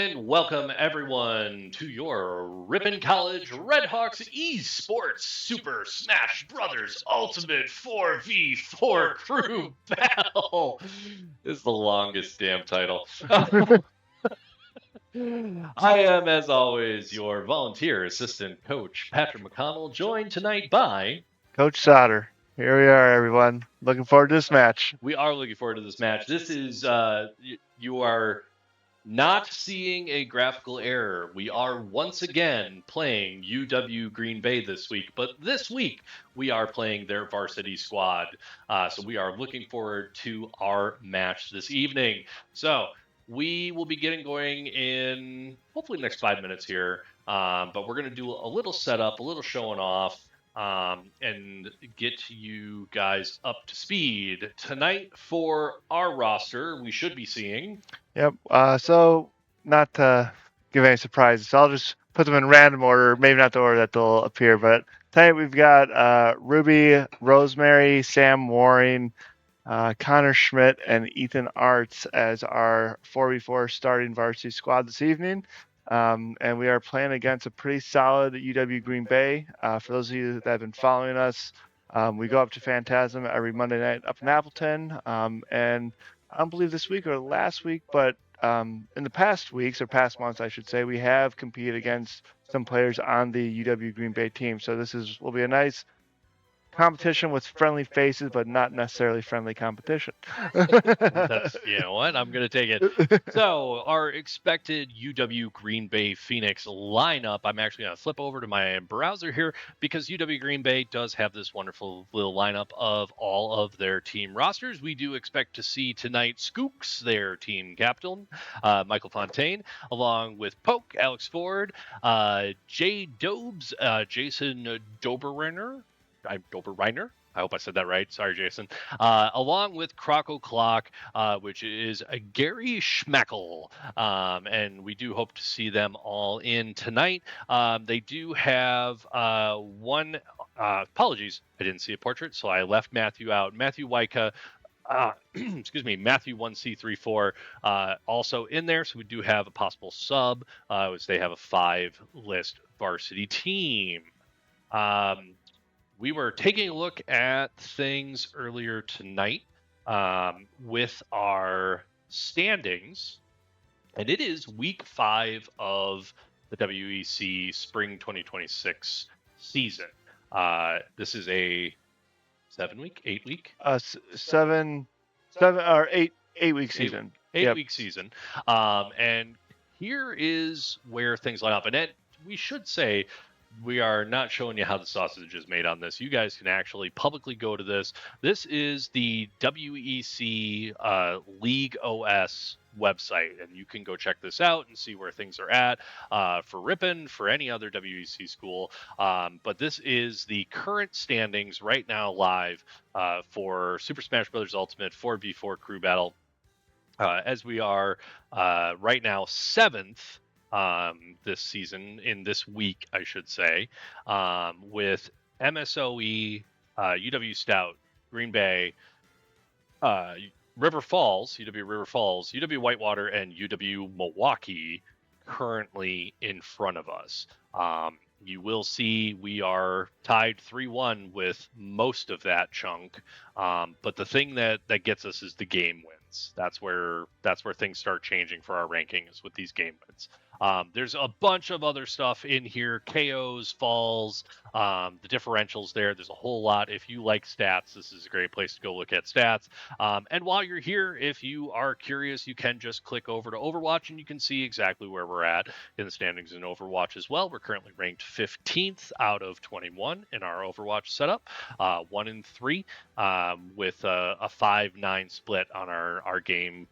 And welcome everyone to your Ripon College Redhawks Esports Super Smash Brothers Ultimate 4v4 Crew Battle. This is the longest damn title. I am, as always, your volunteer assistant coach, Patrick McConnell, joined tonight by Coach Sauter. Here we are, everyone. Looking forward to this match. We are looking forward to this match. This is you are not seeing a graphical error. We are once again playing UW Green Bay this week, but this week we are playing their varsity squad. So we are looking forward to our match this evening. So we will be getting going in hopefully the next 5 minutes here. But we're going to do a little setup, a little showing off. And get you guys up to speed. Tonight for our roster, we should be seeing. Yep. So, not to give any surprises, I'll just put them in random order, maybe not the order that they'll appear. But tonight we've got Ruby, Rosemary, Sam Waring, Connor Schmidt, and Ethan Arts as our 4v4 starting varsity squad this evening. And we are playing against a pretty solid UW Green Bay. For those of you that have been following us, we go up to Phantasm every Monday night up in Appleton. And I don't believe this week or last week, but in the past weeks or past months, I should say, we have competed against some players on the UW Green Bay team. So this will be a nice competition with friendly faces, but not necessarily friendly competition. That's, you know what? I'm going to take it. So, our expected UW Green Bay Phoenix lineup, I'm actually going to flip over to my browser here because UW Green Bay does have this wonderful little lineup of all of their team rosters. We do expect to see tonight Skooks, their team captain, Michael Fontaine, along with Poke, Alex Ford, Jay Dobes, Jason Doberreiner. I hope I said that right. Sorry, Jason. Along with Croc O'Clock, which is a Gary Schmeckel. And we do hope to see them all in tonight. They do have one. Apologies, I didn't see a portrait, so I left Matthew out. Matthew Wyka. Excuse me, Matthew 1C34 also in there. So we do have a possible sub, which they have a 5-list varsity team. We were taking a look at things earlier tonight with our standings, and it is week 5 of the WEC Spring 2026 season. This is a 7-week, 8-week? 8-week season. 8-week season. And here is where things line up. And we should say, we are not showing you how the sausage is made on this. You guys can actually publicly go to this. This is the WEC League OS website, and you can go check this out and see where things are at for Ripon, for any other WEC school. But this is the current standings right now live for Super Smash Bros. Ultimate 4v4 Crew Battle. As we are right now 7th this season, in this week, I should say, with MSOE, UW Stout, Green Bay, River Falls, UW Whitewater, and UW Milwaukee currently in front of us. You will see we are tied 3-1 with most of that chunk. But the thing that gets us is the game wins. That's where things start changing for our rankings with these game wins. There's a bunch of other stuff in here, KOs, falls, the differentials there. There's a whole lot. If you like stats, this is a great place to go look at stats. And while you're here, if you are curious, you can just click over to Overwatch and you can see exactly where we're at in the standings in Overwatch as well. We're currently ranked 15th out of 21 in our Overwatch setup, 1-3, with a 5-9 split on our game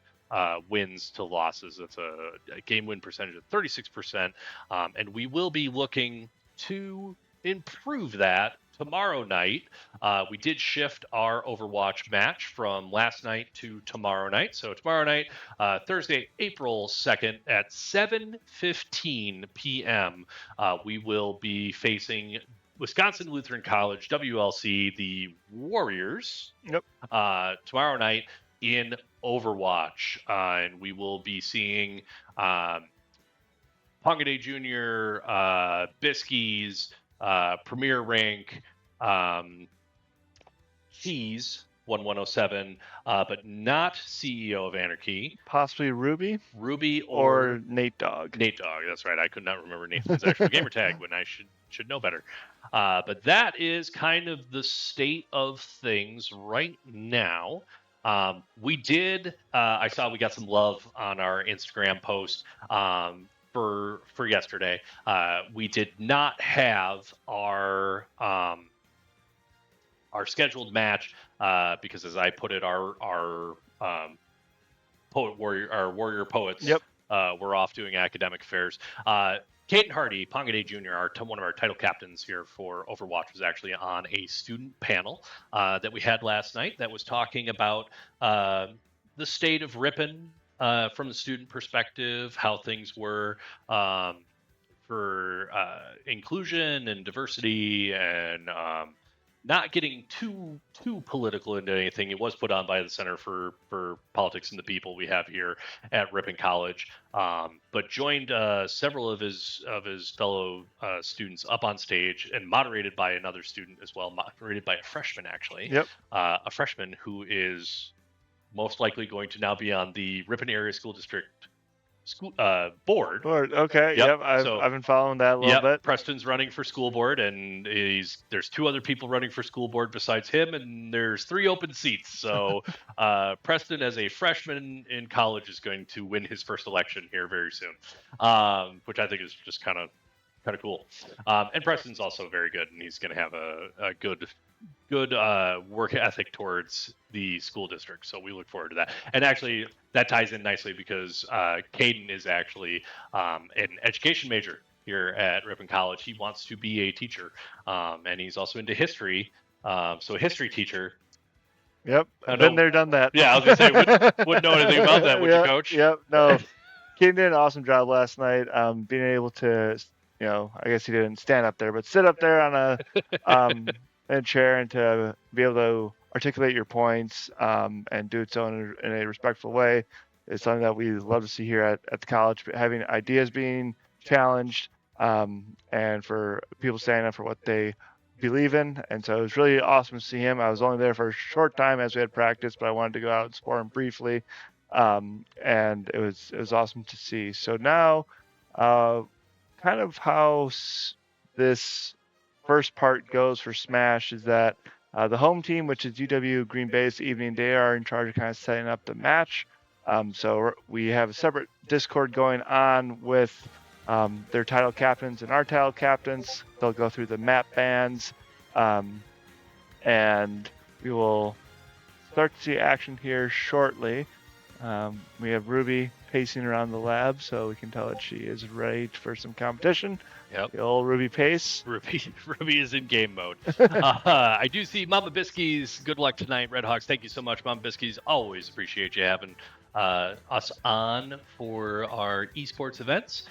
wins to losses. That's a game win percentage of 36%. And we will be looking to improve that tomorrow night. We did shift our Overwatch match from last night to tomorrow night. So tomorrow night, Thursday, April 2nd at 7:15 p.m., we will be facing Wisconsin Lutheran College, WLC, the Warriors. Yep. Tomorrow night in Overwatch, and we will be seeing Pongaday Jr., Biskies, Premier Rank, Cheese 1107, but not CEO of Anarchy, Possibly Ruby Ruby or Nate Dogg. Nate Dogg. That's right. I could not remember Nathan's actual gamer tag when I should know better. But that is kind of the state of things right now. We did. I saw we got some love on our Instagram post for yesterday. We did not have our scheduled match because, as I put it, our warrior poets. Yep. We're off doing academic fairs. Caden Hardy, Pongaday Jr., one of our title captains here for Overwatch, was actually on a student panel that we had last night that was talking about the state of Ripon from the student perspective, how things were for inclusion and diversity, and not getting too political into anything. It was put on by the Center for Politics and the People we have here at Ripon College, but joined several of his fellow students up on stage and moderated by another student as well, moderated by a freshman actually. Yep. A freshman who is most likely going to now be on the Ripon Area School District board. Okay. Yep. I've been following that a little bit. Preston's running for school board, and there's 2 other people running for school board besides him, and there's 3 open seats. So Preston, as a freshman in college, is going to win his first election here very soon, which I think is just kind of cool. And Preston's also very good, and he's going to have a good work ethic towards the school district. So we look forward to that. And actually, that ties in nicely because Caden is actually an education major here at Ripon College. He wants to be a teacher, and he's also into history. So a history teacher. Yep. Been there, done that. Yeah, I was going to say, wouldn't know anything about that, would you, Coach? Yep. No. Caden did an awesome job last night, being able to, I guess he didn't stand up there, but sit up there on a chair and to be able to articulate your points and do it so in a respectful way is something that we love to see here at the college. Having ideas being challenged and for people standing up for what they believe in. And so it was really awesome to see him. I was only there for a short time as we had practice, but I wanted to go out and support him briefly. And it was awesome to see. So now, kind of how this first part goes for Smash is that the home team, which is UW Green Bay's Evening, they are in charge of kind of setting up the match. So we have a separate Discord going on with their title captains and our title captains. They'll go through the map bans, and we will start to see action here shortly. We have Ruby pacing around the lab, so we can tell that she is ready for some competition. Yep. The old Ruby pace. Ruby is in game mode. I do see Mama Biskies. Good luck tonight, Redhawks. Thank you so much, Mama Biskies. Always appreciate you having us on for our esports events.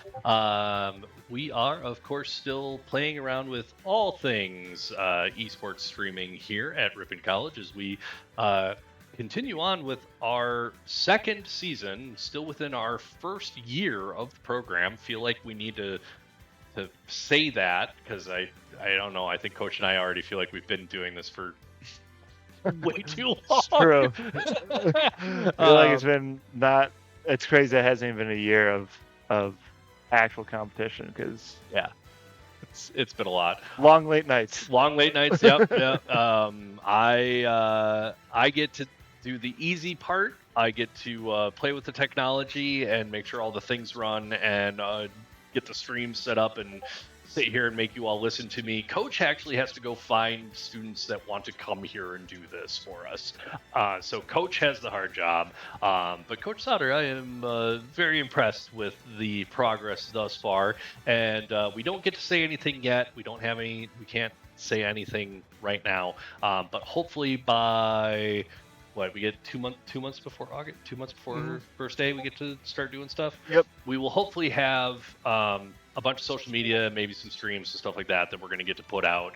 We are, of course, still playing around with all things esports streaming here at Ripon College as we continue on with our second season, still within our first year of the program. Feel like we need to say that because I don't know. I think Coach and I already feel like we've been doing this for way too long. It's true. I feel like it's been it's crazy it hasn't even been a year of actual competition because it's been a lot. Long late nights. Yep. I get to do the easy part. I get to play with the technology and make sure all the things run and get the stream set up and sit here and make you all listen to me. Coach actually has to go find students that want to come here and do this for us. So Coach has the hard job. But Coach Sauter, I am very impressed with the progress thus far. And we don't get to say anything yet. We can't say anything right now. But hopefully by we get 2 months before August, 2 months before first day, we get to start doing stuff. Yep. We will hopefully have a bunch of social media, maybe some streams and stuff like that we're going to get to put out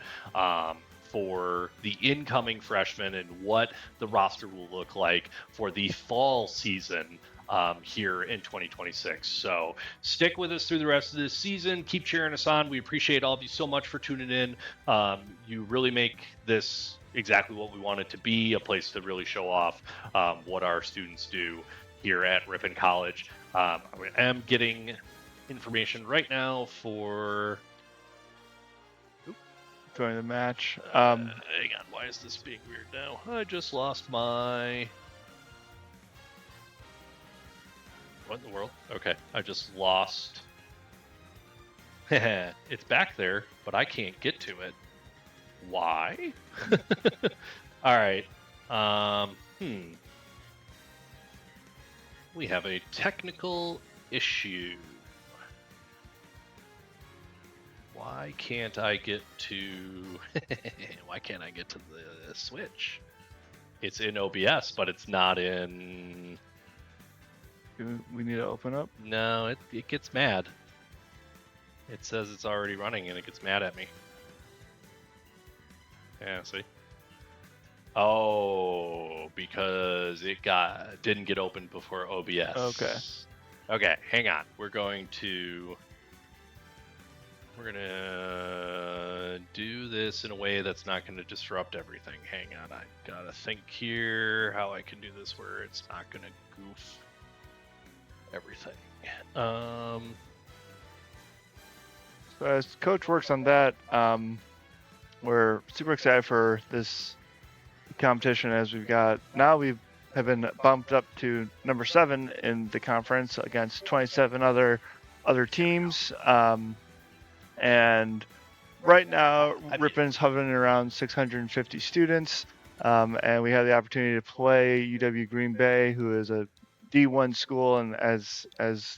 for the incoming freshmen and what the roster will look like for the fall season here in 2026. So stick with us through the rest of this season. Keep cheering us on. We appreciate all of you so much for tuning in. You really make this exactly what we want it to be, a place to really show off what our students do here at Ripon College. I am getting information right now for Join the match. hang on, why is this being weird now? I just lost my... What in the world? Okay, I just lost... It's back there, but I can't get to it. Why? All right. We have a technical issue. Why can't I get to... Why can't I get to the Switch? It's in OBS, but it's not in... We need to open up. No, it gets mad. It says it's already running and it gets mad at me. Yeah, see? Oh, because it didn't get opened before OBS. Okay. Okay, hang on. We're gonna do this in a way that's not gonna disrupt everything. Hang on, I gotta think here how I can do this where it's not gonna goof everything. So as Coach works on that, we're super excited for this competition as we have been bumped up to number 7 in the conference against 27 other teams. And right now, Ripon's hovering around 650 students, and we have the opportunity to play UW Green Bay, who is a D1 school, and as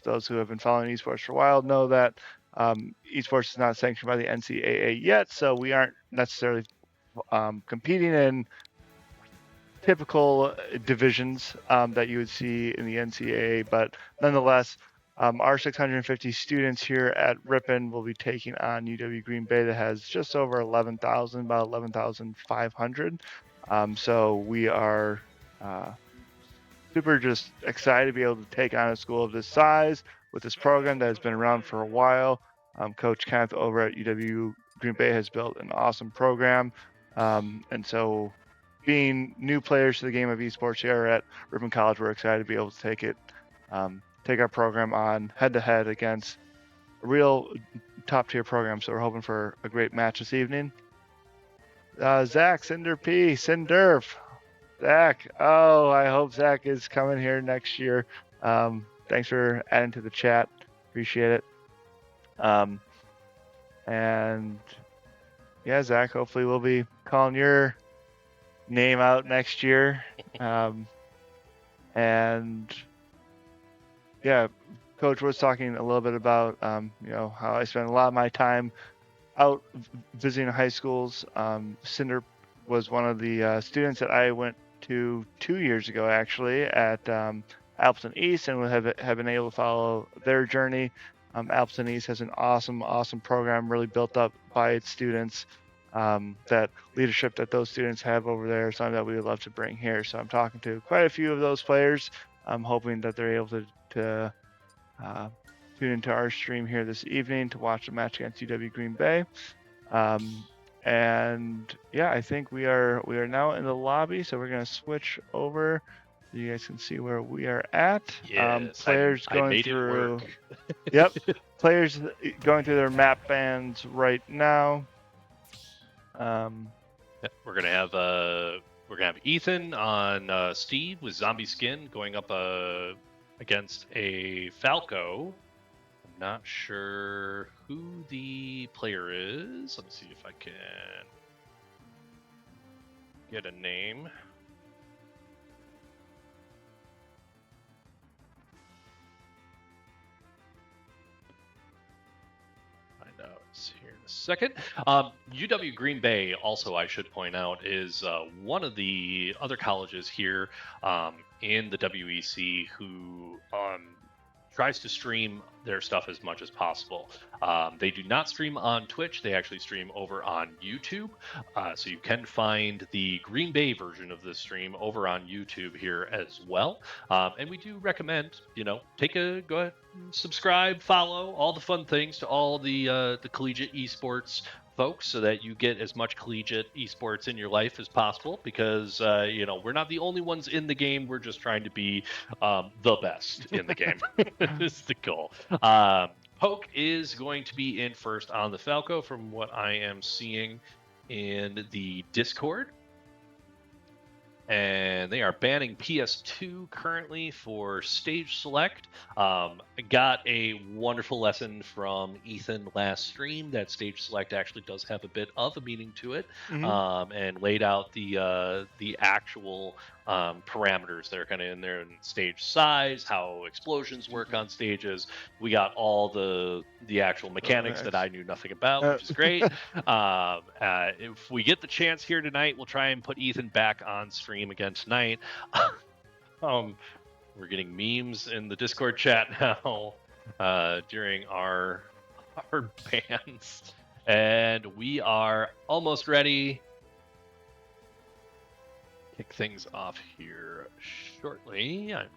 those who have been following esports for a while know that esports is not sanctioned by the NCAA yet, so we aren't necessarily competing in typical divisions that you would see in the NCAA, but nonetheless, our 650 students here at Ripon will be taking on UW Green Bay that has just over 11,000, about 11,500. So we are super just excited to be able to take on a school of this size with this program that has been around for a while. Coach Kenneth over at UW Green Bay has built an awesome program. And so being new players to the game of esports here at Ripon College, we're excited to be able to take our program on head-to-head against a real top-tier program. So we're hoping for a great match this evening. Zach, Cinder P, Cinderf. Zach, I hope Zach is coming here next year. Thanks for adding to the chat. Appreciate it. And yeah, Zach, hopefully we'll be calling your name out next year. And yeah, Coach was talking a little bit about how I spend a lot of my time out visiting high schools. Cinder was one of the students that I went to 2 years ago, actually, at Appleton East, and have been able to follow their journey. Appleton East has an awesome program, really built up by its students. That leadership that those students have over there is something that we would love to bring here. So I'm talking to quite a few of those players. I'm hoping that they're able to tune into our stream here this evening to watch the match against UW Green Bay. And yeah, I think we are now in the lobby, so we're gonna switch over so you guys can see where we are at. Yes, players I going made through. It Yep, players going through their map bands right now. We're gonna have Ethan on Steve with zombie skin going up against a Falco. I'm not sure who the player is. Let me see if I can get a name. Find out here in a second. UW Green Bay, also I should point out, is one of the other colleges here in the WEC who tries to stream their stuff as much as possible. They do not stream on Twitch. They actually stream over on YouTube. So you can find the Green Bay version of this stream over on YouTube here as well. And we do recommend, go ahead, subscribe, follow, all the fun things to all the collegiate esports folks, so that you get as much collegiate esports in your life as possible, because we're not the only ones in the game. We're just trying to be the best in the game. Is the goal. Poke is going to be in first on the Falco from what I am seeing in the Discord. And they are banning PS2 currently for stage select. I got a wonderful lesson from Ethan last stream that stage select actually does have a bit of a meaning to it, and laid out the actual parameters that are kind of in there, and stage size, how explosions work on stages. We got all the actual mechanics that I knew nothing about, which is great. If we get the chance here tonight, we'll try and put Ethan back on stream again tonight. We're getting memes in the Discord chat now during our bans, and we are almost ready. Kick things off here shortly. I'm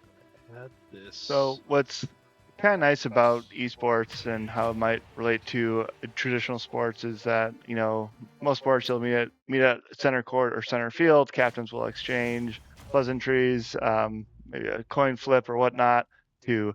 gonna add this. So what's kind of nice about esports and how it might relate to traditional sports is that, most sports you'll meet at center court or center field. Captains will exchange pleasantries, maybe a coin flip or whatnot to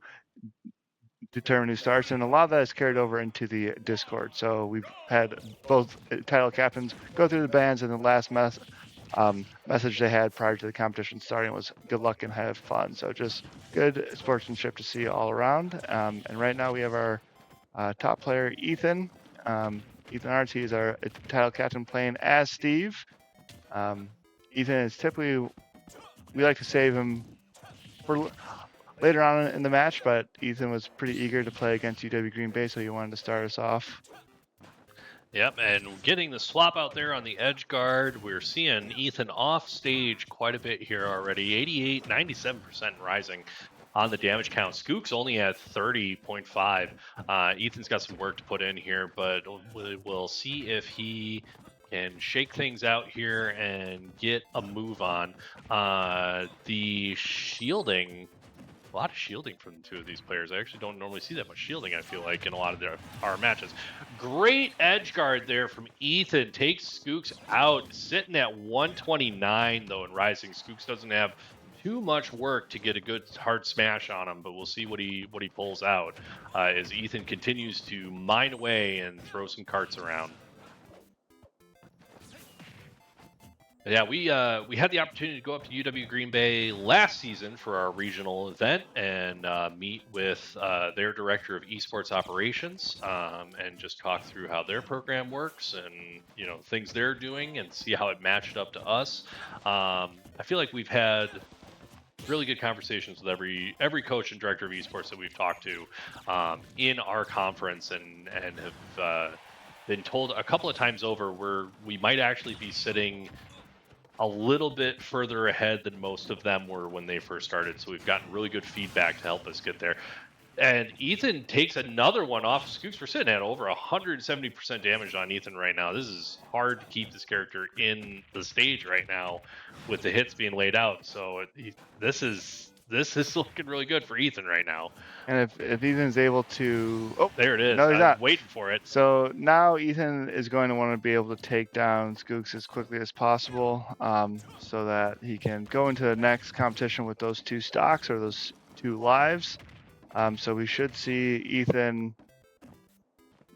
determine who starts, and a lot of that is carried over into the Discord. So we've had both title captains go through the bans, and the last message they had prior to the competition starting was good luck and have fun. So just good sportsmanship to see all around. And right now we have our top player, Ethan. Ethan Arts, he is our title captain, playing as Steve. Ethan is typically, we like to save him for later on in the match, but Ethan was pretty eager to play against UW Green Bay, so he wanted to start us off. Yep, and getting the swap out there on the edge guard. We're seeing Ethan off stage quite a bit here already. 88, 97% rising on the damage count. Skook's only at 30.5. Ethan's got some work to put in here, but we'll see if he can shake things out here and get a move on. The shielding, a lot of shielding from the two of these players. I actually don't normally see that much shielding, I feel like, in a lot of our matches. Great edge guard there from Ethan. Takes Skooks out, sitting at 129, though, in Rising. Skooks doesn't have too much work to get a good hard smash on him, but we'll see what he pulls out as Ethan continues to mine away and throw some carts around. Yeah, we had the opportunity to go up to UW Green Bay last season for our regional event and meet with their director of esports operations and just talk through how their program works and things they're doing and see how it matched up to us. I feel like we've had really good conversations with every coach and director of esports that we've talked to in our conference, and have been told a couple of times over where we might actually be sitting a little bit further ahead than most of them were when they first started. So we've gotten really good feedback to help us get there. And Ethan takes another one off Skooks. We're sitting at over 170% damage on Ethan right now. This is hard to keep this character in the stage right now with the hits being laid out. So this is looking really good for Ethan right now. And if Ethan's able to... Oh, there it is. No, he's not. Waiting for it. So now Ethan is going to want to be able to take down Skooks as quickly as possible so that he can go into the next competition with those two stocks or those two lives. So we should see Ethan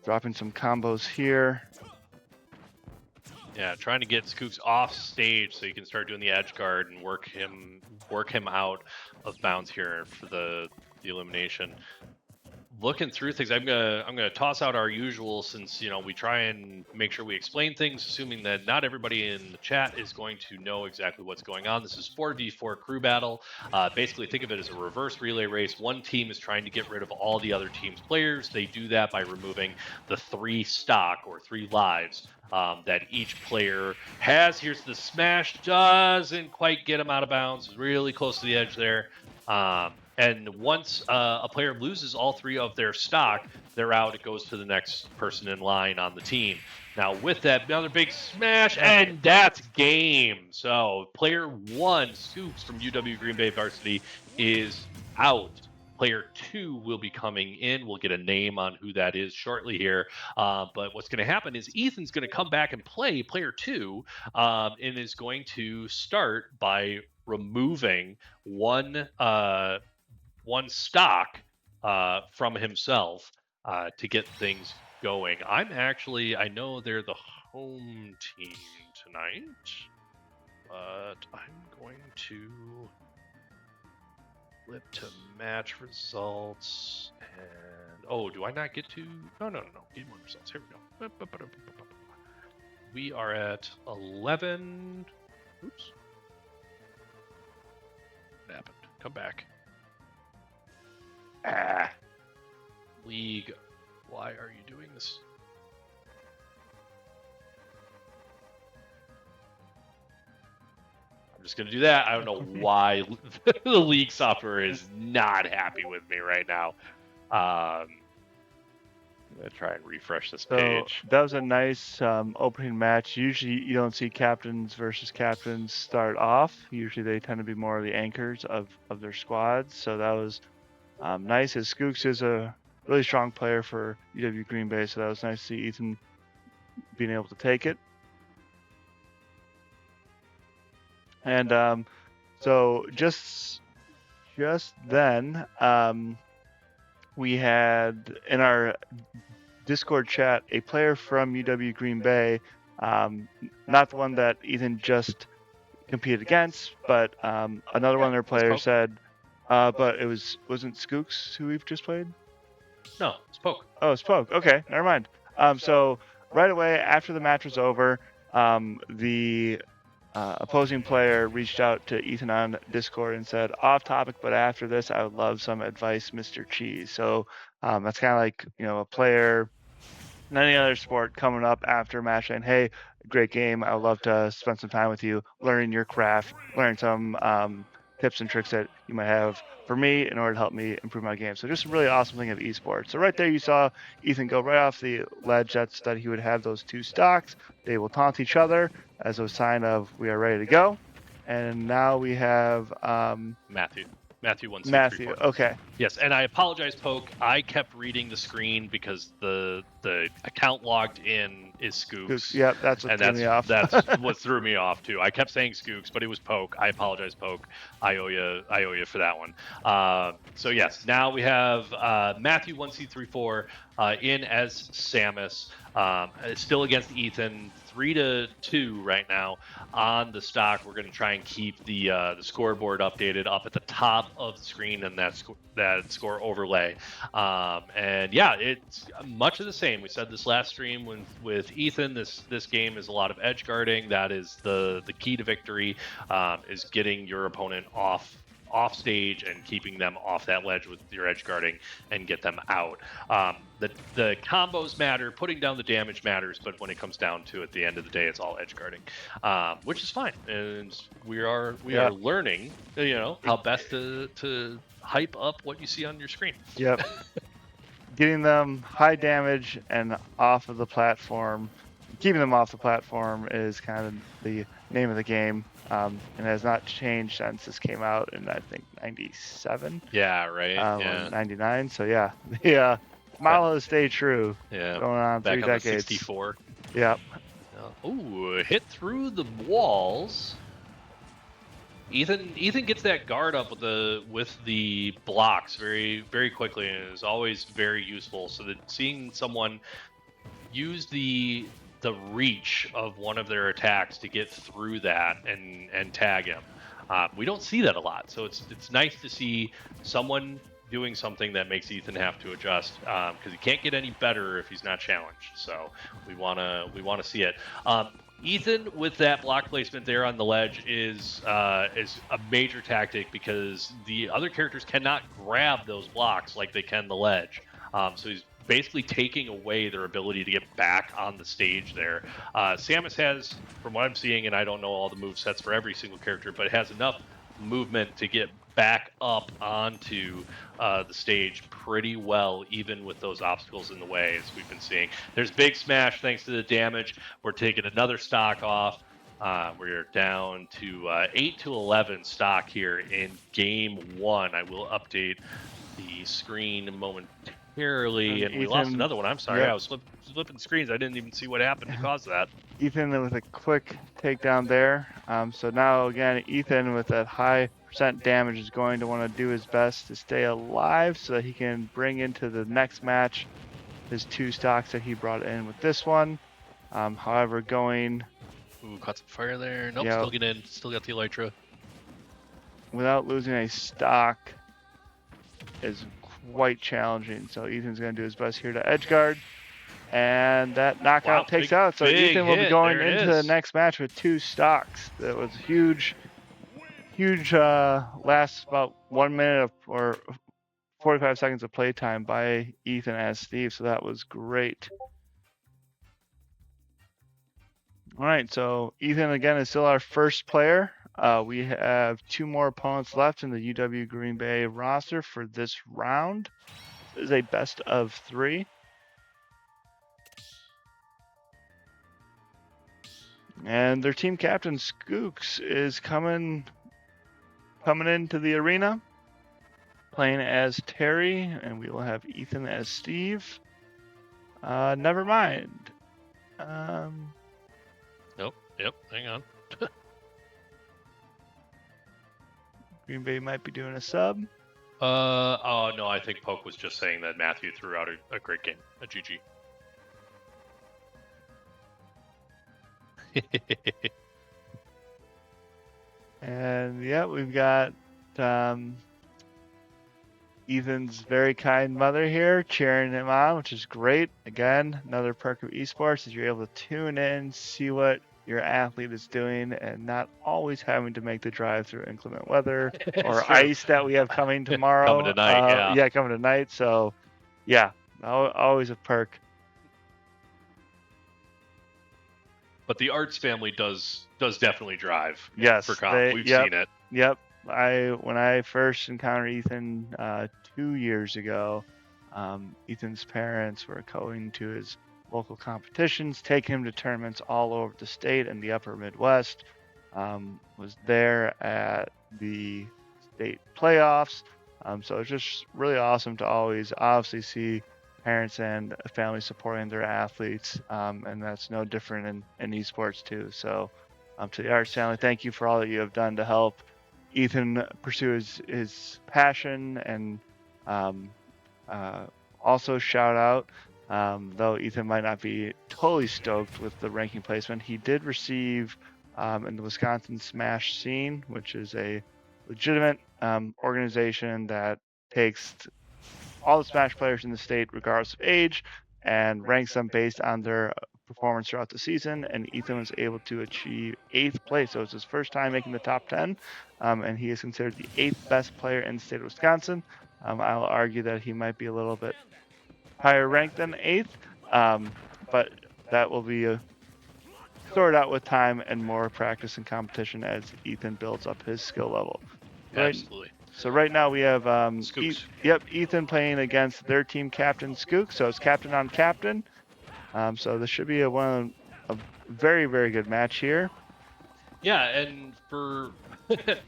dropping some combos here. Yeah, trying to get Skooks off stage so he can start doing the edge guard and work him out of bounds here for the elimination. Looking through things, I'm gonna toss out our usual, since we try and make sure we explain things, assuming that not everybody in the chat is going to know exactly what's going on. This is 4v4 crew battle. Basically, think of it as a reverse relay race. One team is trying to get rid of all the other team's players. They do that by removing the 3 stock or 3 lives that each player has. Here's the smash, doesn't quite get him out of bounds. Really close to the edge there. And once a player loses all 3 of their stock, they're out. It goes to the next person in line on the team. Now, with that, another big smash, and that's game. So, player 1, Scoops from UW Green Bay Varsity, is out. Player 2 will be coming in. We'll get a name on who that is shortly here. But what's going to happen is Ethan's going to come back and play player 2, and is going to start by removing one stock from himself to get things going. I know they're the home team tonight, but I'm going to flip to match results. And oh, do I not get to? No. Game 1 results. Here we go. We are at 11. Oops. What happened? Come back. League, why are you doing this? I'm just going to do that. I don't know why the league software is not happy with me right now. I'm going to try and refresh this page. So that was a nice opening match. Usually you don't see captains versus captains start off. Usually they tend to be more of the anchors of their squads. So that was nice, as Skooks is a really strong player for UW Green Bay. So that was nice to see Ethan being able to take it. And so just then we had in our Discord chat a player from UW Green Bay, not the one that Ethan just competed against, but another one of their players said, but it wasn't Skooks who we've just played? No, it's Poke. Oh, it's Poke. Okay, never mind. So right away after the match was over, the opposing player reached out to Ethan on Discord and said, off topic, but after this, I would love some advice, Mr. Cheese. So that's kind of like, a player in any other sport coming up after a match saying, hey, great game. I would love to spend some time with you, learning your craft, learning some tips and tricks that you might have for me in order to help me improve my game. So just a really awesome thing of esports. So right there, you saw Ethan go right off the ledge. That's that he would have those 2 stocks. They will taunt each other as a sign of we are ready to go. And now we have Matthew 1, 2, 3, Matthew. 4. Okay. Yes, and I apologize, Poke. I kept reading the screen because the account logged in is Skooks. Yep, that's what threw me off. That's what threw me off too. I kept saying Skooks, but it was Poke. I apologize, Poke. I owe you for that one. So yes, now we have Matthew 1C34 in as Samus. Still against Ethan. 3-2 right now on the stock. We're going to try and keep the scoreboard updated up at the top of the screen and that score overlay. And yeah, it's much of the same. We said this last stream with Ethan. This game is a lot of edge guarding. That is the key to victory. Is getting your opponent off stage and keeping them off that ledge with your edge guarding and get them out. The combos matter, putting down the damage matters, but when it comes down to it, at the end of the day, it's all edge guarding, which is fine. And we are learning, how best to hype up what you see on your screen. Yep. Getting them high damage and off of the platform, keeping them off the platform is kind of the name of the game. And has not changed since this came out in, I think, 97. Yeah, right. Yeah. 99. So yeah, the model has stayed true. Yeah. Going on back 3 on decades. The 64. Yep. Ooh, hit through the walls. Ethan gets that guard up with the blocks very, very quickly, and is always very useful. So that seeing someone use the reach of one of their attacks to get through that and tag him, we don't see that a lot. So it's nice to see someone doing something that makes Ethan have to adjust, because he can't get any better if he's not challenged. So we wanna see it. Ethan, with that block placement there on the ledge, is a major tactic because the other characters cannot grab those blocks like they can the ledge. So he's basically taking away their ability to get back on the stage there. Samus has, from what I'm seeing, and I don't know all the move sets for every single character, but it has enough movement to get back up onto the stage pretty well, even with those obstacles in the way, as we've been seeing. There's big smash thanks to the damage. We're taking another stock off. We're down to 8 to 11 stock here in game 1. I will update the screen momentarily, and we lost Ethan- another one. I'm sorry, yep. I was flipping screens. I didn't even see what happened to cause that. Ethan with a quick takedown there. So now again, Ethan with that high percent damage is going to want to do his best to stay alive so that he can bring into the next match his 2 stocks that he brought in with this one. However, going Ooh, caught some fire there. Nope, Yeah. still get in. Still got the Elytra. without losing a stock is quite challenging. So Ethan's going to do his best here to edge guard. And that knockout takes big- out. So big Ethan will be hit. going There it into the is. next match with 2 stocks. That was huge. Last about 1 minute or 45 seconds of playtime by Ethan as Steve. So that was great. All right, so Ethan again is still our first player. We have 2 more opponents left in the UW Green Bay roster for this round. This is a best of 3. And their team captain Skooks is coming into the arena, playing as Terry, and we will have Ethan as Steve. Never mind. Nope. Yep. Hang on. Green Bay might be doing a sub. Oh no, I think Poke was just saying that Matthew threw out a great game, a GG. And yeah, we've got Ethan's very kind mother here cheering him on, which is great. Again, another perk of esports is you're able to tune in, see what your athlete is doing, and not always having to make the drive through inclement weather or true. ice that we have coming tomorrow. Coming tonight, yeah. coming tonight. So, yeah, always a perk. But the Arts family does definitely drive. Yes, for comp. We've yep. seen it. Yep. When I first encountered Ethan 2 years ago, Ethan's parents were going to his local competitions, taking him to tournaments all over the state and the upper Midwest. Was there at the state playoffs. So it's just really awesome to always obviously see parents and families supporting their athletes. And that's no different in esports too. So to the Arts family, thank you for all that you have done to help Ethan pursue his passion, and also shout out, though Ethan might not be totally stoked with the ranking placement, he did receive in the Wisconsin Smash scene, which is a legitimate organization that takes all the Smash players in the state, regardless of age, and ranks them based on their performance throughout the season. And Ethan was able to achieve 8th place, so it's his first time making the top 10, and he is considered the 8th best player in the state of Wisconsin. I'll argue that he might be a little bit higher ranked than 8th, but that will be sorted out with time and more practice and competition as Ethan builds up his skill level. Absolutely. So right now we have Skooks. Ethan playing against their team captain Skook. So it's captain on captain. So this should be a very, very good match here. Yeah, and for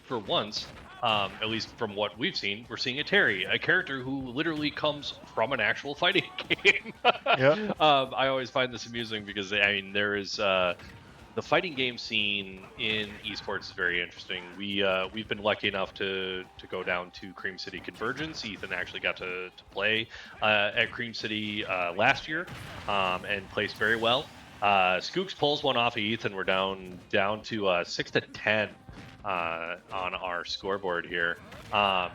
for once, at least from what we've seen, we're seeing a Terry, a character who literally comes from an actual fighting game. Yep. I always find this amusing because there is the fighting game scene in esports is very interesting. We've been lucky enough to go down to Cream City Convergence. Ethan actually got to play at Cream City last year and placed very well. Skooks pulls one off of Ethan. We're down to 6 to 10 on our scoreboard here. But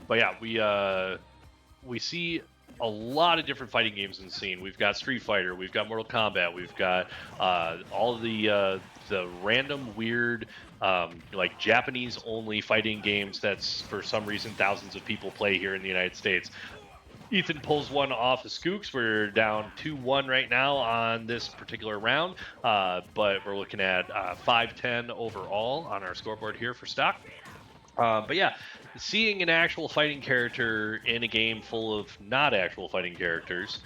yeah, we see a lot of different fighting games in the scene. We've got Street Fighter, we've got Mortal Kombat, we've got all the random weird like Japanese only fighting games that's for some reason thousands of people play here in the United States. Ethan pulls one off of Skooks. We're down 2-1 right now on this particular round, but we're looking at 5-10 overall on our scoreboard here for stock. But yeah, seeing an actual fighting character in a game full of not actual fighting characters,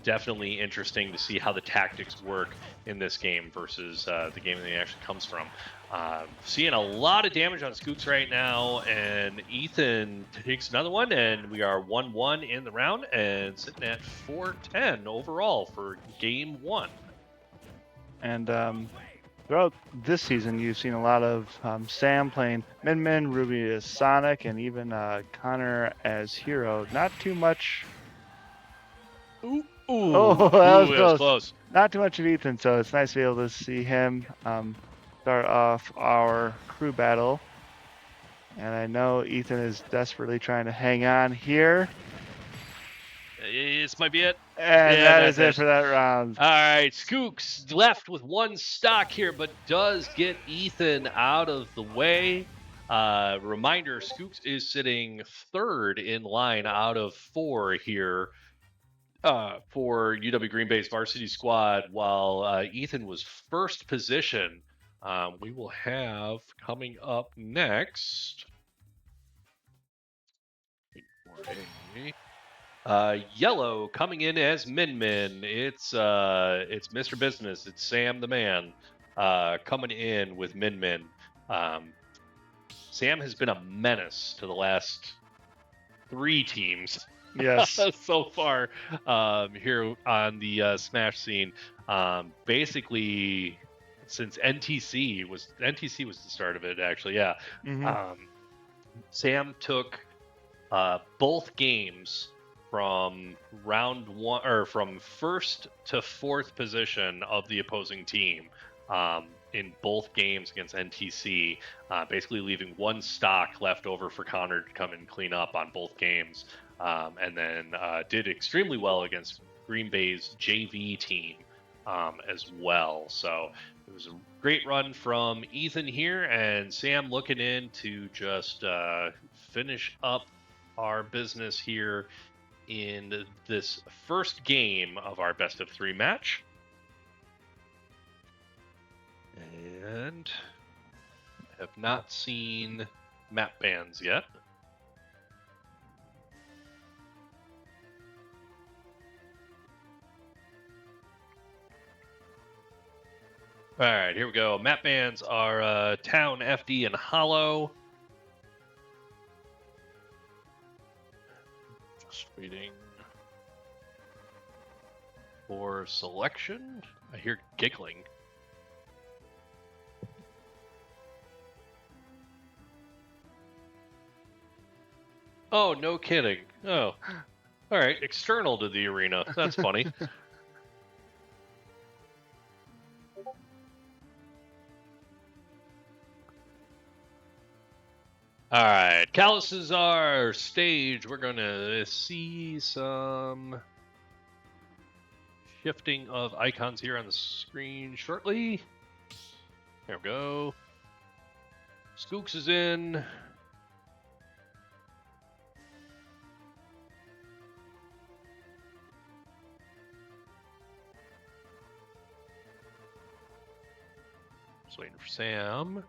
definitely interesting to see how the tactics work in this game versus the game that it actually comes from. Seeing a lot of damage on Skooks right now, and Ethan takes another one, and we are 1-1 in the round and sitting at 4-10 overall for game one. And throughout this season, you've seen a lot of Sam playing Min, Ruby as Sonic, and even Connor as Hero. Not too much. Ooh, Oh, that was close. Not too much of Ethan, so it's nice to be able to see him start off our crew battle. And I know Ethan is desperately trying to hang on here. This might be it. And that is it for that round. All right, Skooks left with one stock here, but does get Ethan out of the way. Reminder, Skooks is sitting third in line out of 4 here for UW Green Bay's varsity squad, while Ethan was first position. We will have coming up next. Yellow coming in as Min. It's Mr. Business. It's Sam the Man coming in with Min. Sam has been a menace to the last 3 teams. Yes. So far here on the Smash scene. Basically, since NTC was the start of it, actually. Yeah. Mm-hmm. Sam took both games from round 1, or from first to 4th position of the opposing team in both games against NTC, basically leaving 1 stock left over for Connor to come and clean up on both games, and then did extremely well against Green Bay's JV team as well. So it was a great run from Ethan here, and Sam looking in to just finish up our business here in this first game of our best of 3 match. And have not seen map bans yet. All right, here we go. Map bans are Town, FD, and Hollow. Just waiting for selection. I hear giggling. Oh, no kidding. Oh, all right. External to the arena. That's funny. All right, Callus is our stage. We're going to see some shifting of icons here on the screen shortly. There we go. Skooks is in. Just waiting for Sam.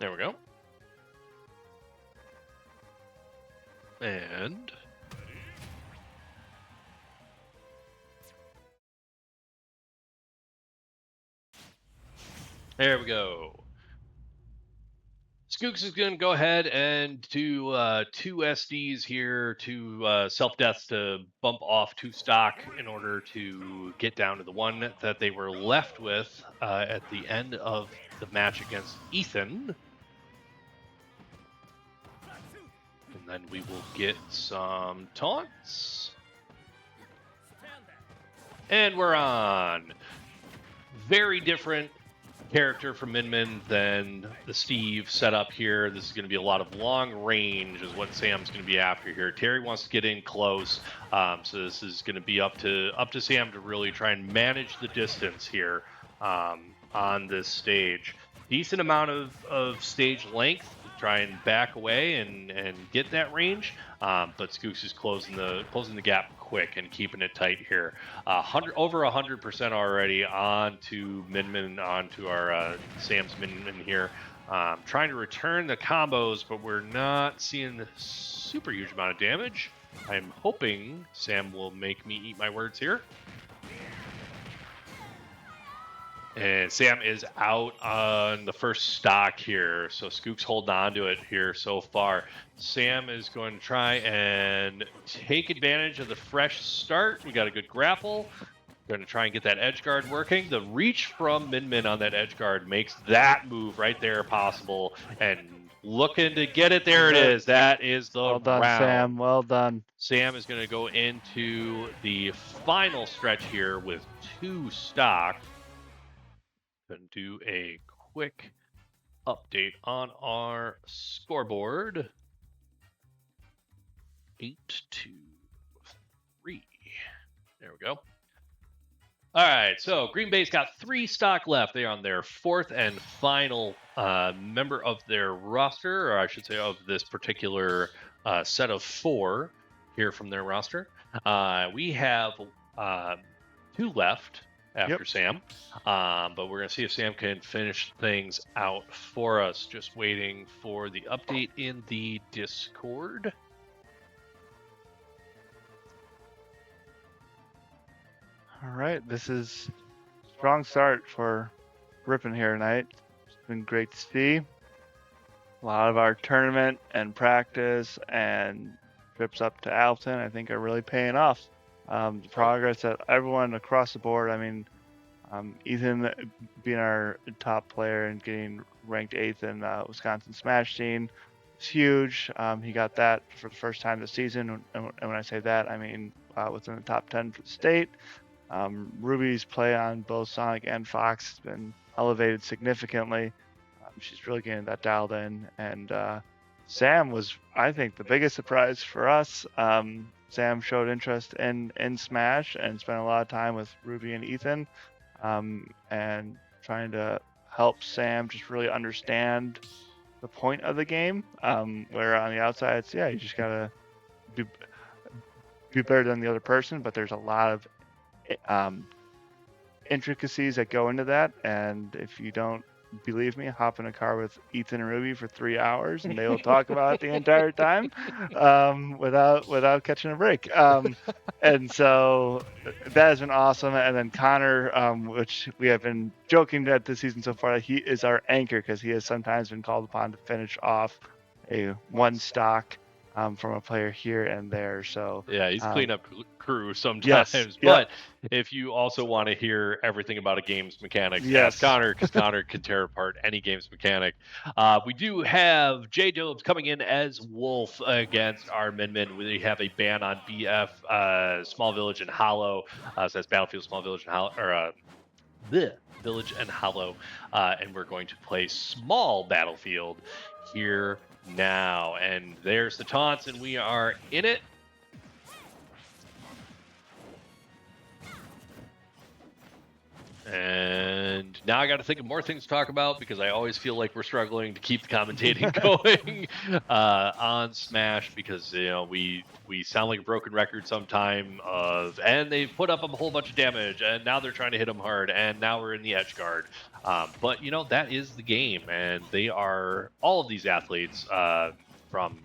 There we go. And there we go. Skooks is going to go ahead and do 2 SDs here, 2 self-deaths to bump off 2 stock in order to get down to the 1 that they were left with at the end of the match against Ethan. And then we will get some taunts. And we're on. Very different character from Min than the Steve setup here. This is going to be a lot of long range is what Sam's going to be after here. Terry wants to get in close, so this is going to be up to Sam to really try and manage the distance here on this stage. Decent amount of stage length to try and back away and get that range, but Skooks is closing the gap quick and keeping it tight here. Over 100% already onto Min, onto our Sam's Min here. Trying to return the combos, but we're not seeing a super huge amount of damage. I'm hoping Sam will make me eat my words here. And Sam is out on the first stock here, so Skook's holding on to it here so far. Sam is going to try and take advantage of the fresh start. We got a good grapple. Going to try and get that edge guard working. The reach from Min Min on that edge guard makes that move right there possible. And looking to get it. There it is. That is the Well done, round. Sam. Well done. Sam is going to go into the final stretch here with 2 stock. Going to do a quick update on our scoreboard. 8-2-3. There we go. All right, so Green Bay's got 3 stock left. They're on their 4th and final member of their roster, or I should say of this particular set of 4 here from their roster. We have 2 left after Sam, but we're going to see if Sam can finish things out for us. Just waiting for the update in the Discord. All right, this is a strong start for Ripon here tonight. It's been great to see. A lot of our tournament and practice and trips up to Alton, I think, are really paying off. The progress that everyone across the board, I mean, Ethan being our top player and getting ranked 8th in Wisconsin Smash scene is huge. He got that for the first time this season, and when I say that, I mean within the top 10 for the state. Ruby's play on both Sonic and Fox has been elevated significantly. She's really getting that dialed in. And Sam was, I think, the biggest surprise for us. Sam showed interest in Smash and spent a lot of time with Ruby and Ethan and trying to help Sam just really understand the point of the game. Where on the outside, it's, you just got to be better than the other person, but there's a lot of intricacies that go into that, and if you don't believe me, hop in a car with Ethan and Ruby for 3 hours and they will talk about it the entire time without catching a break. And so that has been awesome. And then Connor, which we have been joking at this season so far, he is our anchor because he has sometimes been called upon to finish off a 1 stock from a player here and there. So yeah, he's cleanup crew sometimes. Yes, but if you also want to hear everything about a game's mechanics, ask Connor, because Connor can tear apart any game's mechanic. We do have J Dobes coming in as Wolf against our Min Min. We have a ban on BF, Small Village and Hollow. So that's Battlefield, Small Village and Hollow, or the Village and Hollow, and we're going to play Small Battlefield here now. And there's the taunts, and we are in it. And now I got to think of more things to talk about because I always feel like we're struggling to keep the commentating going on Smash because we sound like a broken record sometime and they've put up a whole bunch of damage and now they're trying to hit them hard and now we're in the edge guard. But that is the game, and they are all of these athletes from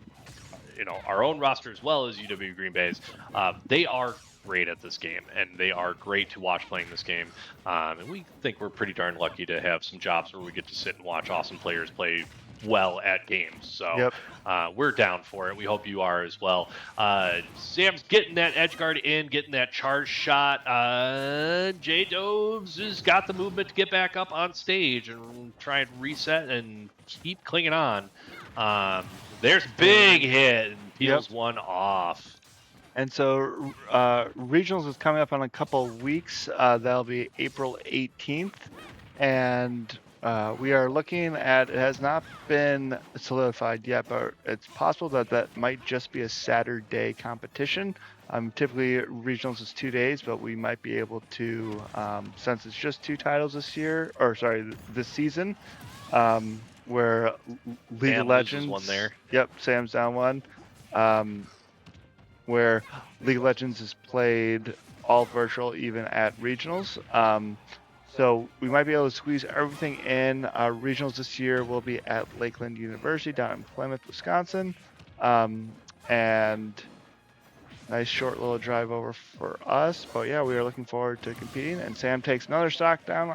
our own roster as well as UW Green Bay's. They are great at this game, and they are great to watch playing this game. And we think we're pretty darn lucky to have some jobs where we get to sit and watch awesome players play well at games. So we're down for it. We hope you are as well. Sam's getting that edge guard in, getting that charge shot. J Dobes has got the movement to get back up on stage and try and reset and keep clinging on. There's big hit and peels one off. And so regionals is coming up in a couple weeks. That'll be April 18th. And we are looking at, it has not been solidified yet, but it's possible that might just be a Saturday competition. Typically regionals is 2 days, but we might be able to, since it's just 2 titles this season, where League of Legends. One there. Yep, Sam's down 1. Where League of Legends is played all virtual, even at regionals. So we might be able to squeeze everything in. Our regionals this year will be at Lakeland University down in Plymouth, Wisconsin. And nice short little drive over for us. But yeah, we are looking forward to competing. And Sam takes another stock down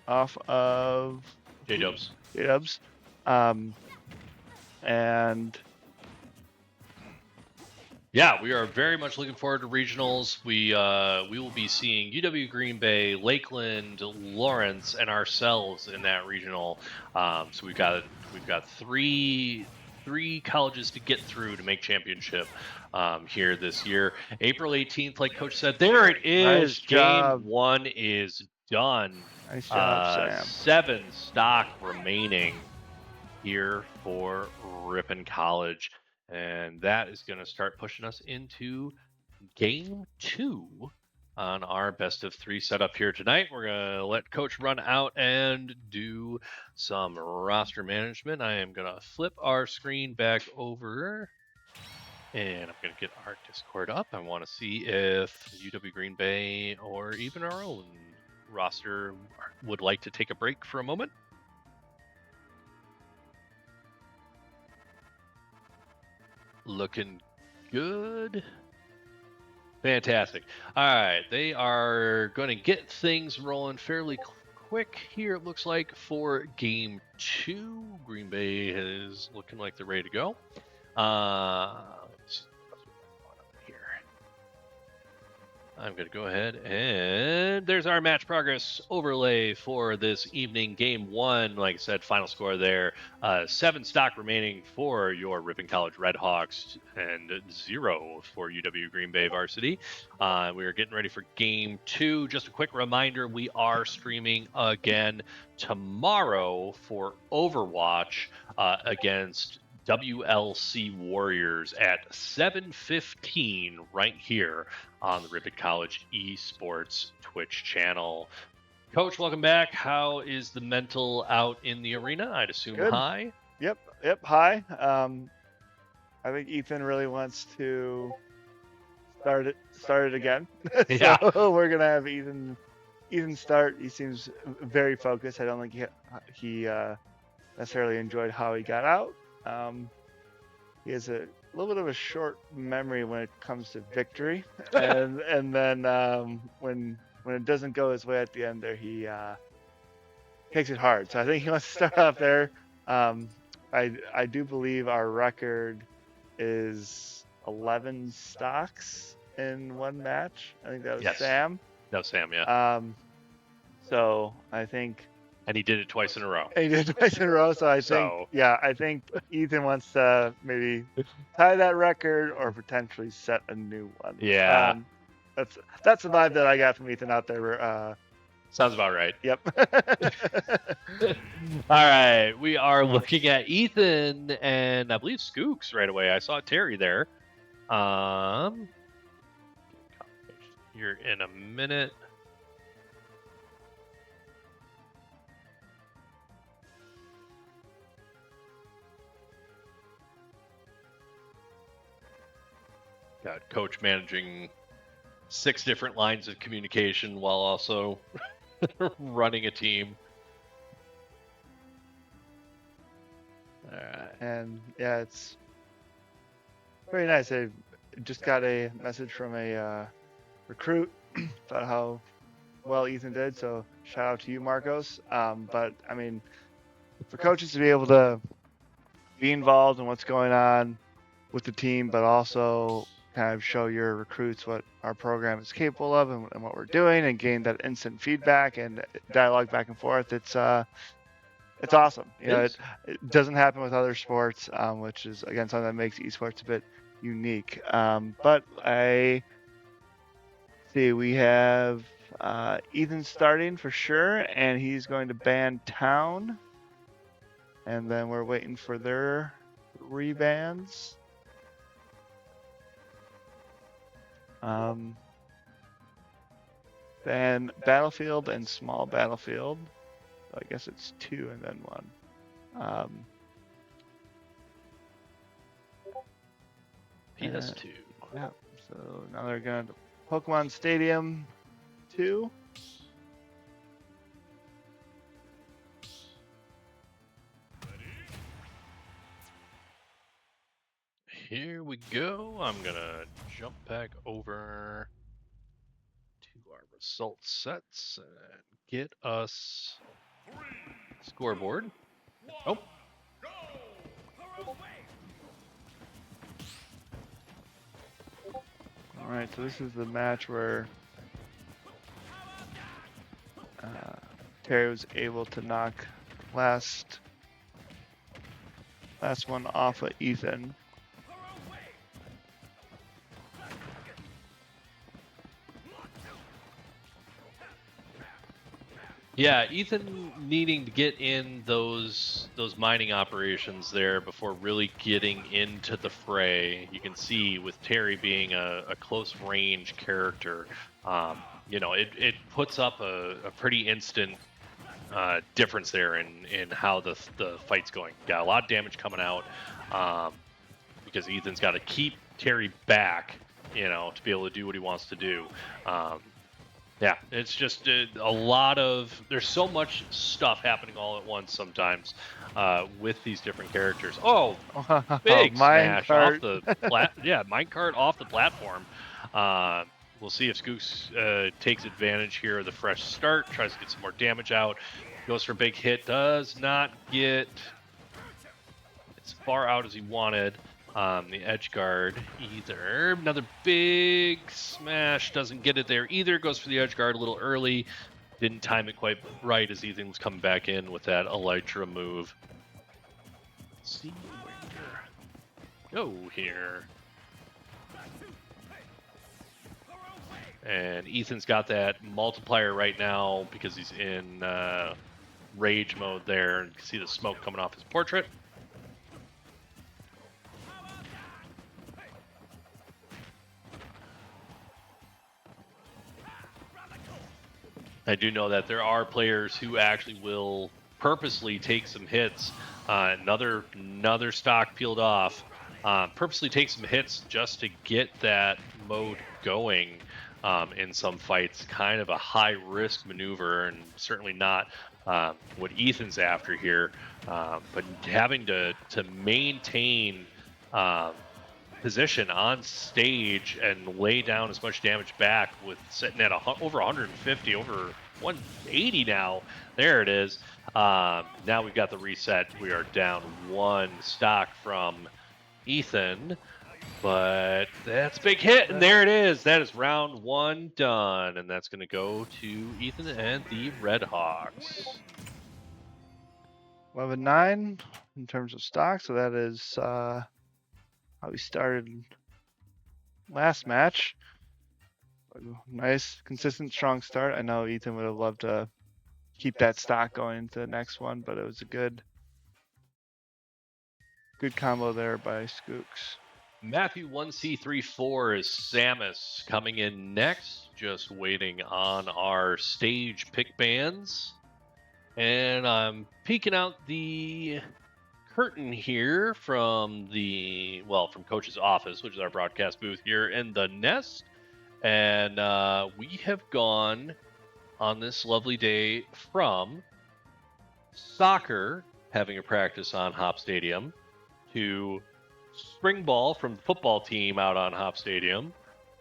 off of J-Dubs. J-Dubs. And yeah, we are very much looking forward to regionals. We will be seeing UW Green Bay, Lakeland, Lawrence, and ourselves in that regional. So we've got three colleges to get through to make championship here this year. April 18th, like Coach said, there it is. Nice job. Game 1 is done. Nice job, Sam. 7 stock remaining here for Ripon College. And that is going to start pushing us into game 2 on our best of 3 setup here tonight. We're going to let Coach run out and do some roster management. I am going to flip our screen back over. And I'm going to get our Discord up. I want to see if UW Green Bay or even our own roster would like to take a break for a moment. Looking good. Fantastic. All right, they are going to get things rolling fairly quick here, it looks like, for game 2. Green Bay is looking like they're ready to go. Let's see what's going on here. I'm going to go ahead and there's our match progress overlay for this evening. Game 1, like I said, final score there. 7 stock remaining for your Ripon College Redhawks and 0 for UW Green Bay varsity. We are getting ready for game 2. Just a quick reminder, we are streaming again tomorrow for Overwatch against WLC Warriors at 7:15 right here on the Ripon College Esports Twitch channel. Coach, welcome back. How is the mental out in the arena? I'd assume Good. high. Yep, high. I think Ethan really wants to start it again. Yeah. So we're gonna have Ethan start. He seems very focused. I don't think he necessarily enjoyed how he got out. He has a little bit of a short memory when it comes to victory, and then when it doesn't go his way at the end there, he takes it hard. So I think he wants to start off there. I do believe our record is 11 stocks in one match. I think that was Sam. That was Sam, yeah. So I think. And he did it twice in a row. So I think Ethan wants to maybe tie that record or potentially set a new one. Yeah. That's the vibe that I got from Ethan out there. Sounds about right. Yep. All right. We are looking at Ethan and I believe Skooks right away. I saw Terry there. You're in a minute. Got Coach managing 6 different lines of communication while also running a team. All right. And yeah, it's very nice. I just got a message from a recruit about how well Ethan did. So shout out to you, Marcos. But I mean, for coaches to be able to be involved in what's going on with the team, but also kind of show your recruits what our program is capable of and what we're doing, and gain that instant feedback and dialogue back and forth. It's awesome. You know, it doesn't happen with other sports, which is again something that makes esports a bit unique. But I see we have Ethan starting for sure, and he's going to ban Town, and then we're waiting for their rebans. Then Battlefield and Small Battlefield. So I guess it's 2 and then 1. PS2. Yeah. So now they're going to Pokemon Stadium 2. here we go. I'm gonna jump back over to our result sets and get us scoreboard. Oh, All right, so this is the match where Terry was able to knock last one off of Ethan. yeah, Ethan needing to get in those mining operations there before really getting into the fray. You can see with Terry being a close range character, it puts up a pretty instant difference there in how the fight's going. Got a lot of damage coming out because Ethan's got to keep Terry back, to be able to do what he wants to do. Yeah, it's just a lot of. There's so much stuff happening all at once sometimes with these different characters. Oh, big smash off the minecart off the platform. We'll see if Skooks takes advantage here of the fresh start, tries to get some more damage out, goes for a big hit, does not get as far out as he wanted. The edge guard either. Another big smash, doesn't get it there either, goes for the edge guard a little early. Didn't time it quite right as Ethan was coming back in with that Elytra move. Let's see where go here. And Ethan's got that multiplier right now because he's in rage mode there. And you can see the smoke coming off his portrait. I do know that there are players who actually will purposely take some hits. Another stock peeled off. Purposely take some hits just to get that mode going in some fights. Kind of a high risk maneuver, and certainly not what Ethan's after here. But having to maintain position on stage and lay down as much damage back with sitting at over 150, over 180 now. There it is. Now we've got the reset. We are down one stock from Ethan, but that's a big hit, and there it is. That is round one done, and that's going to go to Ethan and the Red Hawks. 11-9 in terms of stock, so that is how we started last match. Nice, consistent, strong start. I know Ethan would have loved to keep that stock going into the next one, but it was a good combo there by Skooks. Matthew 1C34 is Samus coming in next, just waiting on our stage pick bands. And I'm peeking out the curtain here from from Coach's office, which is our broadcast booth here in the Nest. And we have gone on this lovely day from soccer, having a practice on Hop Stadium, to spring ball from the football team out on Hop Stadium.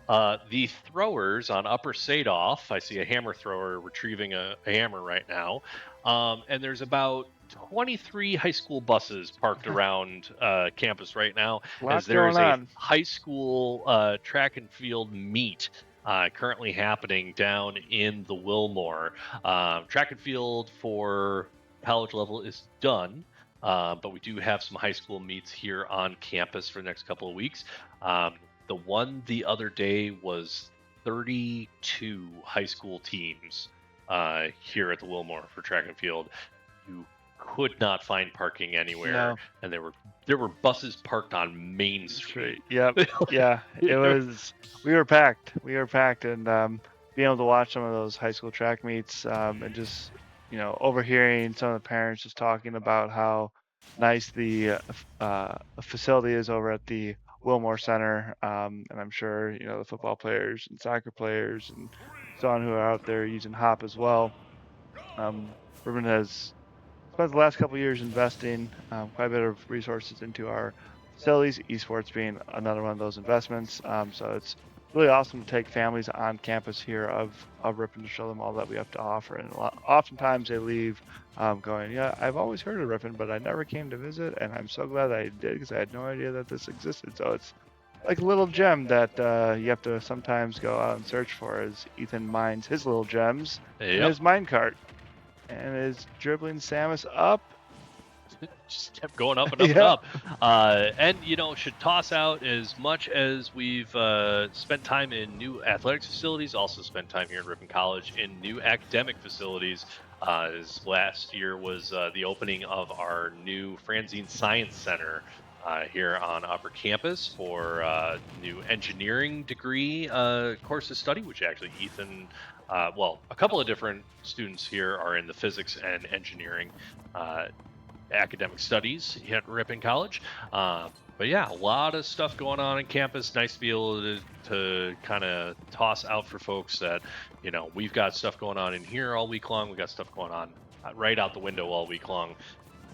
The throwers on Upper Sadoff. I see a hammer thrower retrieving a hammer right now. And there's about 23 high school buses parked around campus right now, as there is a high school track and field meet currently happening down in the Wilmore. Track and field for college level is done. But we do have some high school meets here on campus for the next couple of weeks. The one the other day was 32 high school teams here at the Wilmore for track and field. You could not find parking anywhere, and there were buses parked on Main Street. Yep, yeah, it was. We were packed, and being able to watch some of those high school track meets and just overhearing some of the parents just talking about how nice the facility is over at the Wilmore Center, and I'm sure the football players and soccer players and so on who are out there using Hop as well. Ruben has spent the last couple of years investing quite a bit of resources into our facilities, esports being another one of those investments. So it's really awesome to take families on campus here of Ripon to show them all that we have to offer. And oftentimes they leave going, yeah, I've always heard of Ripon, but I never came to visit, and I'm so glad that I did because I had no idea that this existed. So it's like a little gem that you have to sometimes go out and search for as Ethan mines his little gems in Yep. his minecart and is dribbling Samus up. Just kept going up and up and Yeah. up. And, should toss out as much as we've spent time in new athletics facilities, also spent time here at Ripon College in new academic facilities. As last year was the opening of our new Franzine Science Center here on Upper Campus for new engineering degree course of study, which actually Ethan, a couple of different students here are in the physics and engineering academic studies at Ripon College. But yeah, a lot of stuff going on in campus. Nice to be able to kind of toss out for folks that, we've got stuff going on in here all week long. We got stuff going on right out the window all week long.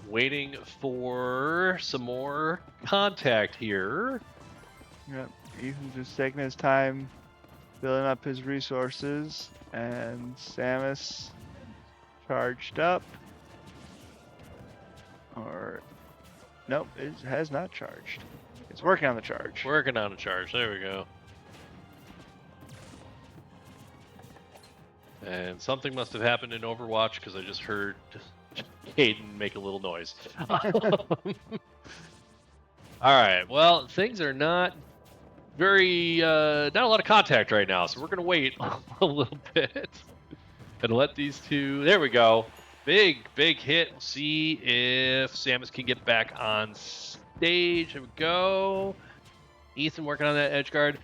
Waiting for some more contact here. Yeah, Ethan's just taking his time building up his resources, and Samus charged up. Or, nope, it has not charged. It's working on the charge. Working on a charge. There we go. And something must have happened in Overwatch because I just heard Caden make a little noise. All right. Well, things are not not a lot of contact right now, so we're gonna wait a little bit and let these two. There we go. Big hit. We'll see if Samus can get back on stage. There we go. Ethan working on that edge guard.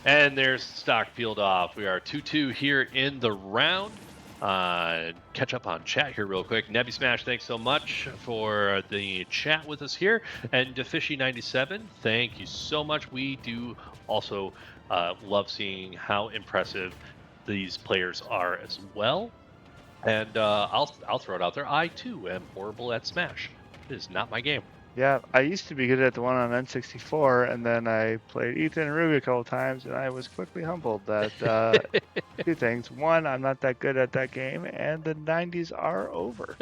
And there's stock peeled off. We are 2-2 here in the round. Catch up on chat here real quick. Nebby Smash, thanks so much for the chat with us here. And Defishy97, thank you so much. We do also love seeing how impressive these players are as well. And I'll throw it out there. I too am horrible at Smash. It is not my game. Yeah, I used to be good at the one on N64, and then I played Ethan and Ruby a couple times, and I was quickly humbled that two things. One, I'm not that good at that game, and the 90s are over.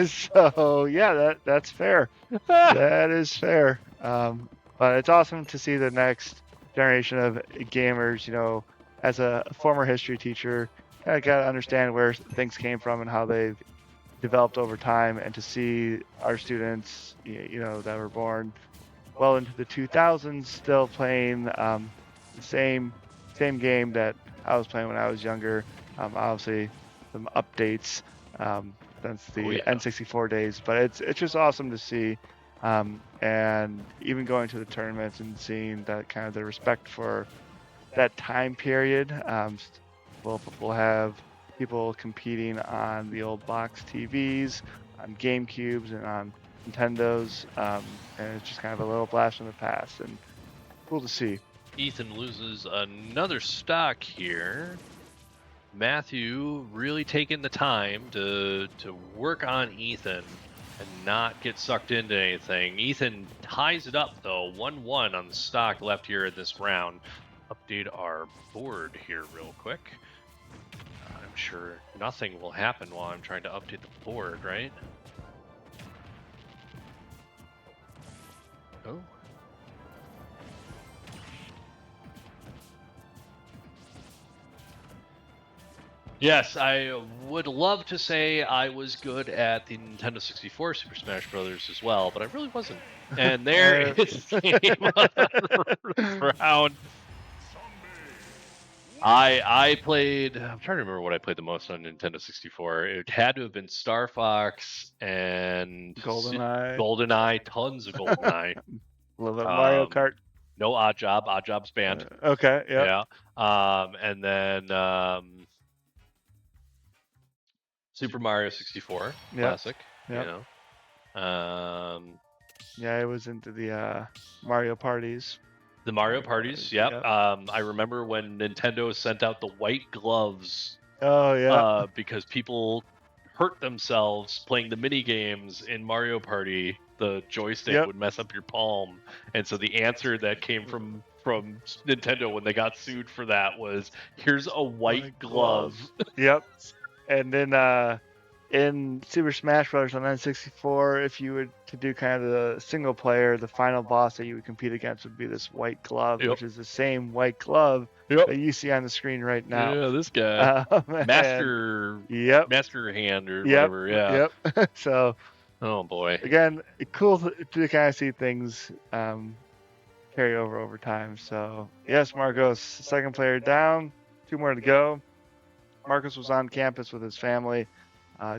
So yeah, that's fair. That is fair. But it's awesome to see the next generation of gamers. As a former history teacher, I gotta understand where things came from and how they've developed over time, and to see our students, that were born well into the 2000s, still playing the same game that I was playing when I was younger. Obviously, some updates since the N64 days, but it's just awesome to see, and even going to the tournaments and seeing that kind of the respect for that time period. We'll have people competing on the old box TVs, on GameCubes, and on Nintendos, and it's just kind of a little blast from the past, and cool to see. Ethan loses another stock here. Matthew really taking the time to work on Ethan and not get sucked into anything. Ethan ties it up though, 1-1 on the stock left here in this round. Update our board here real quick. I'm sure nothing will happen while I'm trying to update the board, right? Oh. Yes, I would love to say I was good at the Nintendo 64 Super Smash Brothers as well, but I really wasn't. And there is game round. I played. I'm trying to remember what I played the most on Nintendo 64. It had to have been Star Fox and GoldenEye. Tons of GoldenEye. A little bit Mario Kart. No Odd Job. Odd Job's banned. Okay. Yep. Yeah. And then Super Mario 64 classic. Yep. Yeah, I was into the Mario parties. The Mario parties, yep. I remember when Nintendo sent out the white gloves. Oh yeah. Because people hurt themselves playing the mini games in Mario Party, the joystick Yep. would mess up your palm. And so the answer that came from Nintendo when they got sued for that was, here's a white glove. Yep. And then in Super Smash Bros. On N64, if you were to do kind of the single player, the final boss that you would compete against would be this white glove, Yep. which is the same white glove Yep. that you see on the screen right now. Yeah, this guy. Master Hand or Yep. whatever. Yeah. Yep. So, Oh boy. again, cool to kind of see things carry over time. So, yes, Marcos, second player down, 2 more to go. Marcus was on campus with his family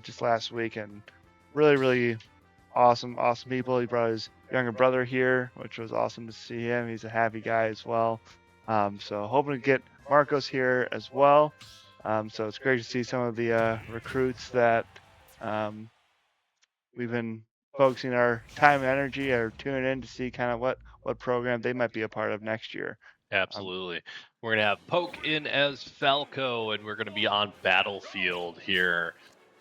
just last week, and really awesome people. He brought his younger brother here, which was awesome to see him. He's a happy guy as well. So hoping to get Marcos here as well. So it's great to see some of the recruits that we've been focusing our time and energy or tuning in to see kind of what program they might be a part of next year. Absolutely. We're going to have Poke in as Falco, and we're going to be on Battlefield here.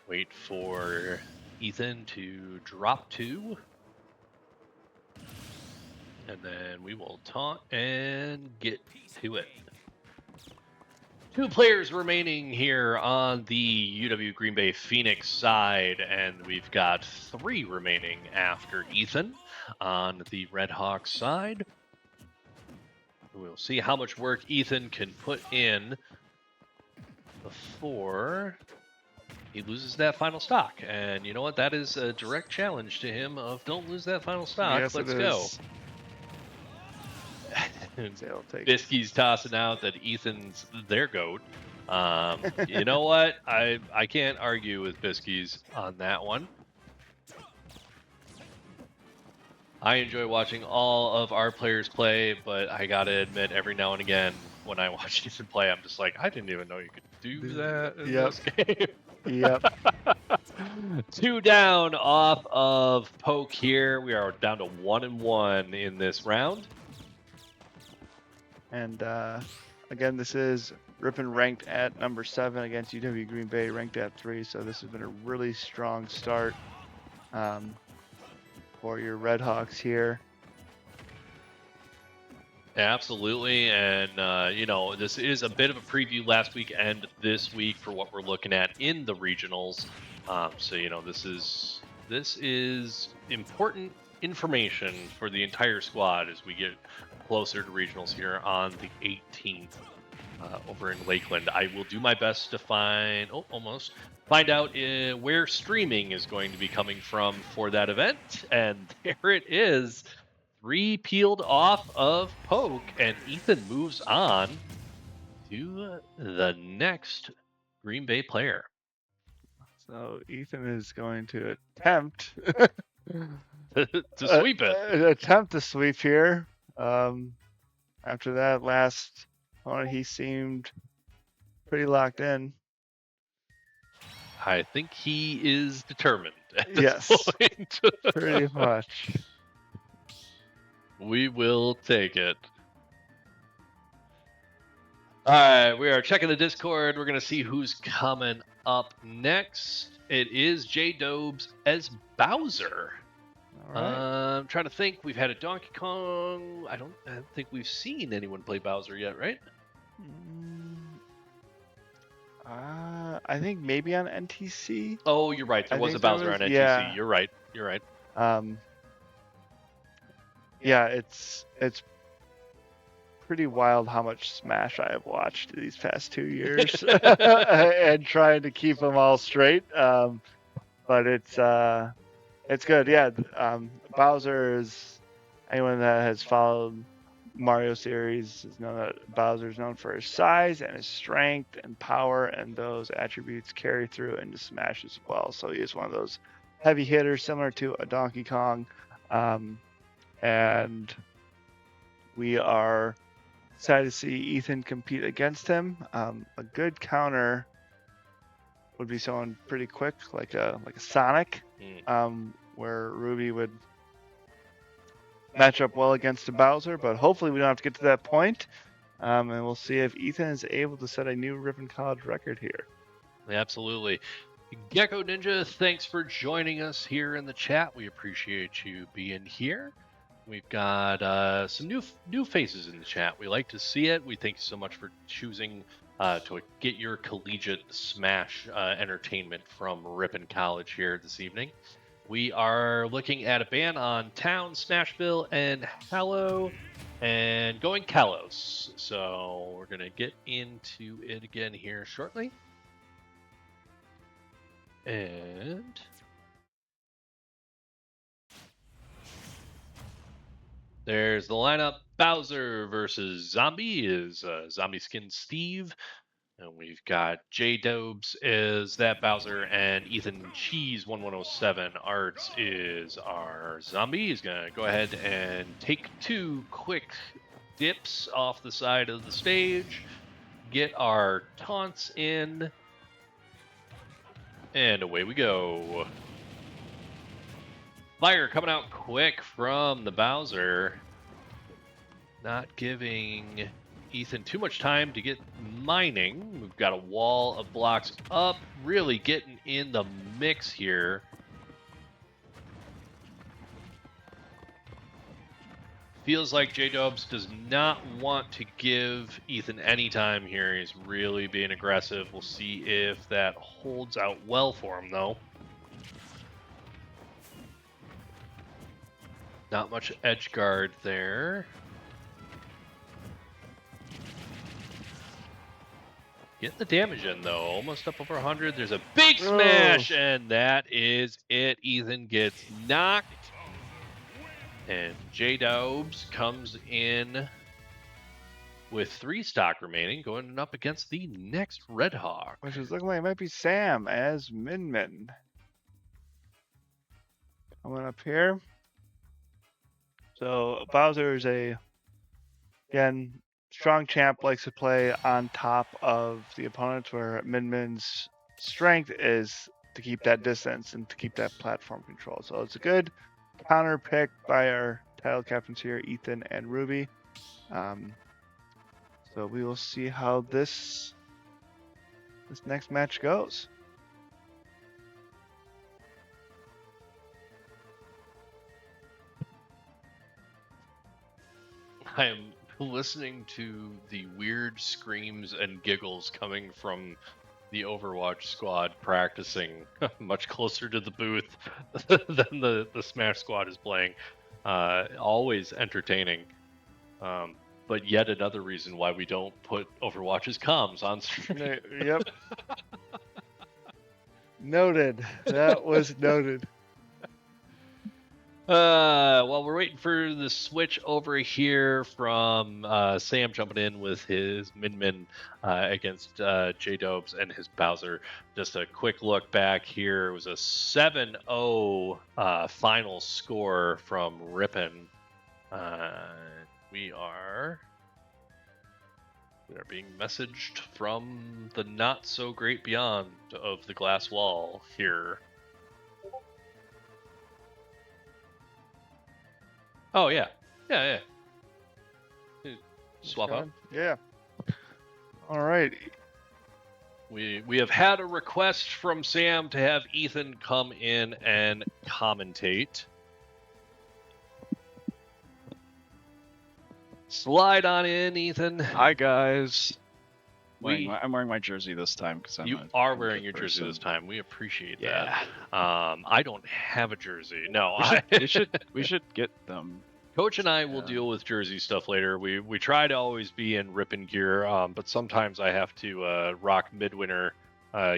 Wait for Ethan to drop 2. And then we will taunt and get to it. 2 players remaining here on the UW Green Bay Phoenix side, and we've got 3 remaining after Ethan on the Red Hawks side. We'll see how much work Ethan can put in before he loses that final stock. And you know what? That is a direct challenge to him of don't lose that final stock. Yes, Let's it go. is. Bisky's tossing out that Ethan's their goat. You know what? I can't argue with Bisky's on that one. I enjoy watching all of our players play, but I gotta admit, every now and again, when I watch Ethan play, I'm just like, I didn't even know you could do that in this game. Yep. 2 down off of Poke here. We are down to 1-1 in this round. And again, this is Ripon ranked at number 7 against UW Green Bay ranked at 3. So this has been a really strong start for your Red Hawks here. Absolutely, and this is a bit of a preview last week and this week for what we're looking at in the regionals. So this is important information for the entire squad as we get closer to regionals here on the 18th over in Lakeland. I will do my best to find out where streaming is going to be coming from for that event, and there it is. 3 peeled off of Poke, and Ethan moves on to the next Green Bay player. So Ethan is going to attempt to sweep it. Attempt to sweep here. After that last one, he seemed pretty locked in. I think he is determined at this Yes, point. pretty much. We will take it. All right, we are checking the Discord. We're going to see who's coming up next. It is J Dobes as Bowser. All right. I'm trying to think. We've had a Donkey Kong. I don't think we've seen anyone play Bowser yet, right? I think maybe on NTC. Oh, you're right. There was a Bowser on NTC. Yeah. You're right. Yeah, it's pretty wild how much Smash I have watched these past 2 years, and trying to keep them all straight. But it's good. Yeah, Bowser is, anyone that has followed Mario series is known that Bowser is known for his size and his strength and power, and those attributes carry through into Smash as well. So he is one of those heavy hitters, similar to a Donkey Kong. And we are excited to see Ethan compete against him. A good counter would be someone pretty quick, like a Sonic, where Ruby would match up well against a Bowser, but hopefully we don't have to get to that point. And we'll see if Ethan is able to set a new Ripon College record here. Absolutely. Gecko Ninja, thanks for joining us here in the chat. We appreciate you being here. We've got some new faces in the chat. We like to see it. We thank you so much for choosing to get your collegiate Smash entertainment from Ripon College here this evening. We are looking at a ban on Town, Smashville, and Hallow, and going Kalos. So we're going to get into it again here shortly. And there's the lineup. Bowser versus Zombie is Zombie Skin Steve. And we've got J Dobes is that Bowser, and Ethan Cheese 1107 Arts is our Zombie. He's going to go ahead and take 2 quick dips off the side of the stage, get our taunts in, and away we go. Fire coming out quick from the Bowser, not giving Ethan too much time to get mining. We've got a wall of blocks up, really getting in the mix here. Feels like J-Dubs does not want to give Ethan any time here. He's really being aggressive. We'll see if that holds out well for him, though. Not much edge guard there. Getting the damage in, though. Almost up over 100. There's a big smash, and that is it. Ethan gets knocked. And J-Dobes comes in with 3 stock remaining, going up against the next Red Hawk. Which is looking like it might be Sam as Min Min. Coming up here. So Bowser is again, strong champ, likes to play on top of the opponents, where Min Min's strength is to keep that distance and to keep that platform control. So it's a good counter pick by our title captains here, Ethan and Ruby. So we will see how this next match goes. I am listening to the weird screams and giggles coming from the Overwatch squad practicing much closer to the booth than the Smash squad is playing. Always entertaining. But yet another reason why we don't put Overwatch's comms on stream. Yep. Noted. That was noted. While we're waiting for the switch over here from Sam jumping in with his Min Min against J-Dobes and his Bowser, just a quick look back here. It was a 7-0 final score from Ripon. We are being messaged from the not so great beyond of the glass wall here. Oh yeah. Swap out. Yeah. All right. We have had a request from Sam to have Ethan come in and commentate. Slide on in, Ethan. Hi guys. I'm wearing my jersey this time because you are wearing your jersey this time. We appreciate that. I don't have a jersey. No, we should get them. Coach and I will deal with jersey stuff later. We try to always be in Ripon gear, but sometimes I have to rock midwinter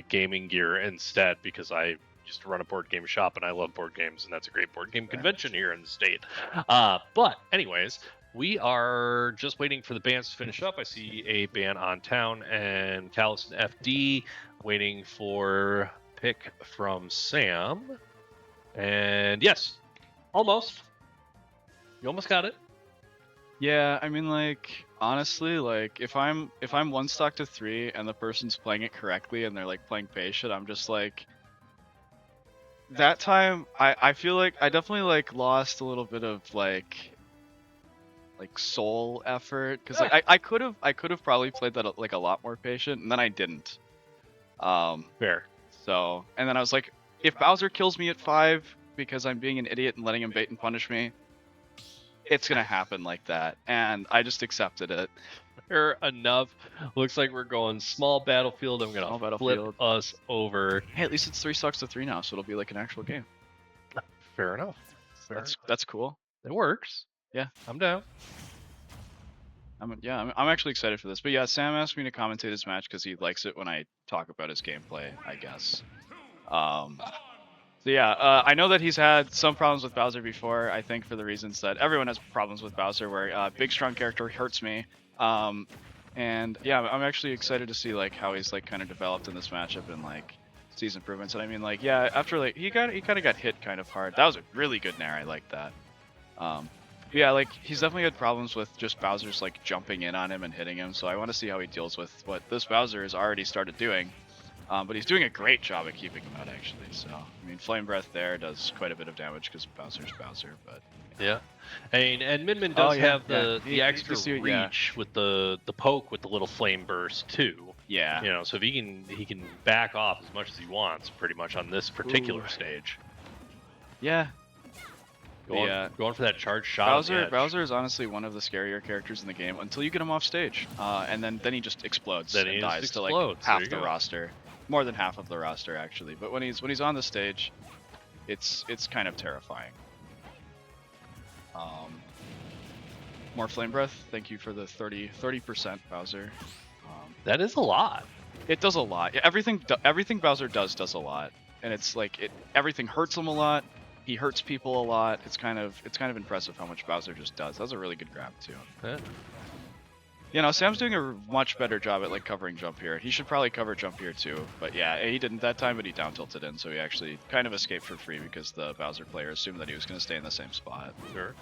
gaming gear instead because I just run a board game shop and I love board games, and that's a great board game convention here in the state. But anyways, we are just waiting for the bans to finish up. I see a ban on Town and Callus and FD, waiting for pick from Sam. And yes, almost. You almost got it. Yeah, I mean, like, honestly, like, if I'm 1 stock to 3 and the person's playing it correctly and they're like playing patient, I'm just like, that time I feel like I definitely like lost a little bit of like soul effort, because like I could have probably played that like a lot more patient, and then I didn't. Fair. So, and then I was like, if Bowser kills me at 5 because I'm being an idiot and letting him bait and punish me, it's gonna happen like that, and I just accepted it. Fair enough. Looks like we're going small battlefield. I'm Small gonna battlefield. flip us over. Hey, at least it's 3 stocks to 3 now, so it'll be like an actual game. Fair enough. That's cool. It works. Yeah. I'm down. I'm actually excited for this. But yeah, Sam asked me to commentate his match because he likes it when I talk about his gameplay, I guess. So yeah, I know that he's had some problems with Bowser before. I think for the reasons that everyone has problems with Bowser, where big strong character hurts me. And yeah, I'm actually excited to see like how he's like kind of developed in this matchup and like sees improvements. And I mean like yeah, after like he kind of got hit kind of hard. That was a really good nair. I like that. Yeah, like he's definitely had problems with just Bowser's like jumping in on him and hitting him. So I want to see how he deals with what this Bowser has already started doing. But he's doing a great job at keeping him out, actually. So, I mean, Flame Breath there does quite a bit of damage because Bowser's Bowser, but... Yeah. I mean, and Min Min does have the He extra see- reach with the poke with the little flame burst, too. Yeah. You know, so if he can back off as much as he wants, pretty much, on this particular stage. Yeah. Going for that charge shot. Bowser is honestly one of the scarier characters in the game until you get him off stage. And then he just explodes and dies to like half the roster. More than half of the roster, actually. But when he's on the stage, it's kind of terrifying. More Flame Breath. Thank you for the 30% Bowser. That is a lot. It does a lot. Yeah, everything Bowser does a lot, and it's like everything hurts him a lot. He hurts people a lot. It's kind of impressive how much Bowser just does. That was a really good grab too. Yeah. You know, Sam's doing a much better job at like covering jump here. He should probably cover jump here too. But yeah, he didn't that time, but he down tilted in, so he actually kind of escaped for free because the Bowser player assumed that he was going to stay in the same spot. Sure.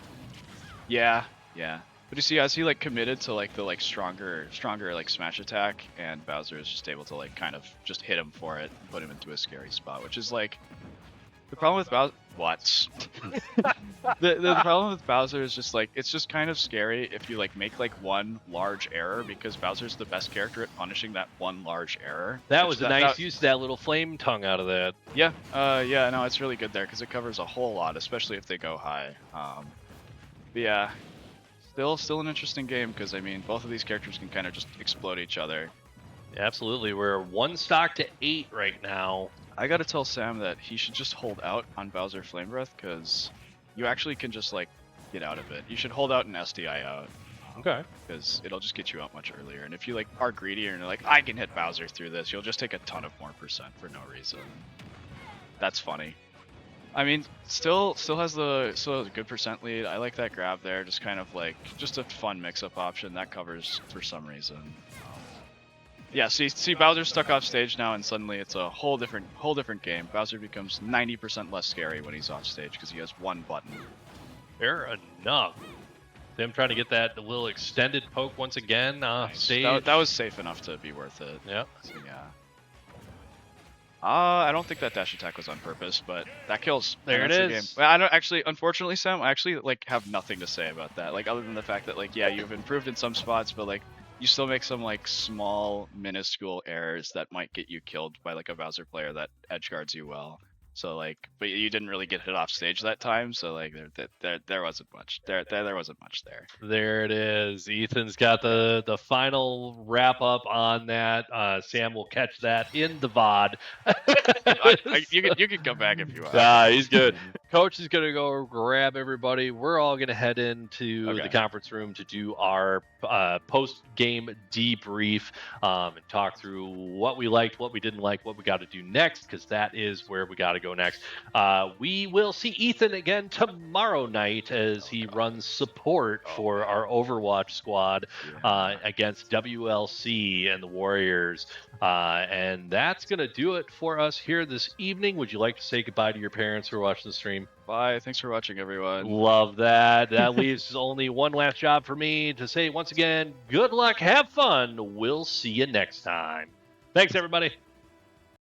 Yeah. But you see, as he like committed to like the like stronger like smash attack, and Bowser is just able to like kind of just hit him for it and put him into a scary spot, which is like the problem with Bowser. What? the problem with Bowser is just like it's just kind of scary if you like make like one large error, because Bowser's the best character at punishing that one large error. That was a nice use of that little flame tongue out of that. Yeah, no, it's really good there because it covers a whole lot, especially if they go high. But yeah, still an interesting game because I mean both of these characters can kind of just explode each other. Absolutely, we're 1 stock to 8 right now. I gotta tell Sam that he should just hold out on Bowser Flame Breath because you actually can just like get out of it. You should hold out and SDI out. Okay. Because it'll just get you out much earlier. And if you like are greedy and you're like, I can hit Bowser through this, you'll just take a ton of more percent for no reason. That's funny. I mean, still has a good percent lead. I like that grab there. Just kind of like just a fun mix-up option that covers for some reason. Yeah, see Bowser's stuck off stage now, and suddenly it's a whole different game. Bowser becomes 90% less scary when he's off stage because he has one button. Fair enough. Them trying to get that little extended poke once again. Nice. Stage. That was safe enough to be worth it. Yep. So, yeah. I don't think that dash attack was on purpose, but that kills. There it is. Well, I don't actually. Unfortunately, Sam, I actually like have nothing to say about that. Like other than the fact that like yeah, you've improved in some spots, but like you still make some like small minuscule errors that might get you killed by like a Bowser player that edge guards you well. So like, but you didn't really get hit off stage that time. So like, there wasn't much. There wasn't much there. There it is. Ethan's got the final wrap up on that. Sam will catch that in the VOD. You can come back if you want. He's good. Coach is gonna go grab everybody. We're all gonna head into the conference room to do our post-game debrief and talk through what we liked, what we didn't like, what we got to do next, because that is where we got to go next. We will see Ethan again tomorrow night as he runs support for our Overwatch squad against WLC and the Warriors. And that's going to do it for us here this evening. Would you like to say goodbye to your parents who are watching the stream? Bye. Thanks for watching, everyone. Love that. That leaves only one last job for me to say once again, good luck, have fun. We'll see you next time. Thanks, everybody.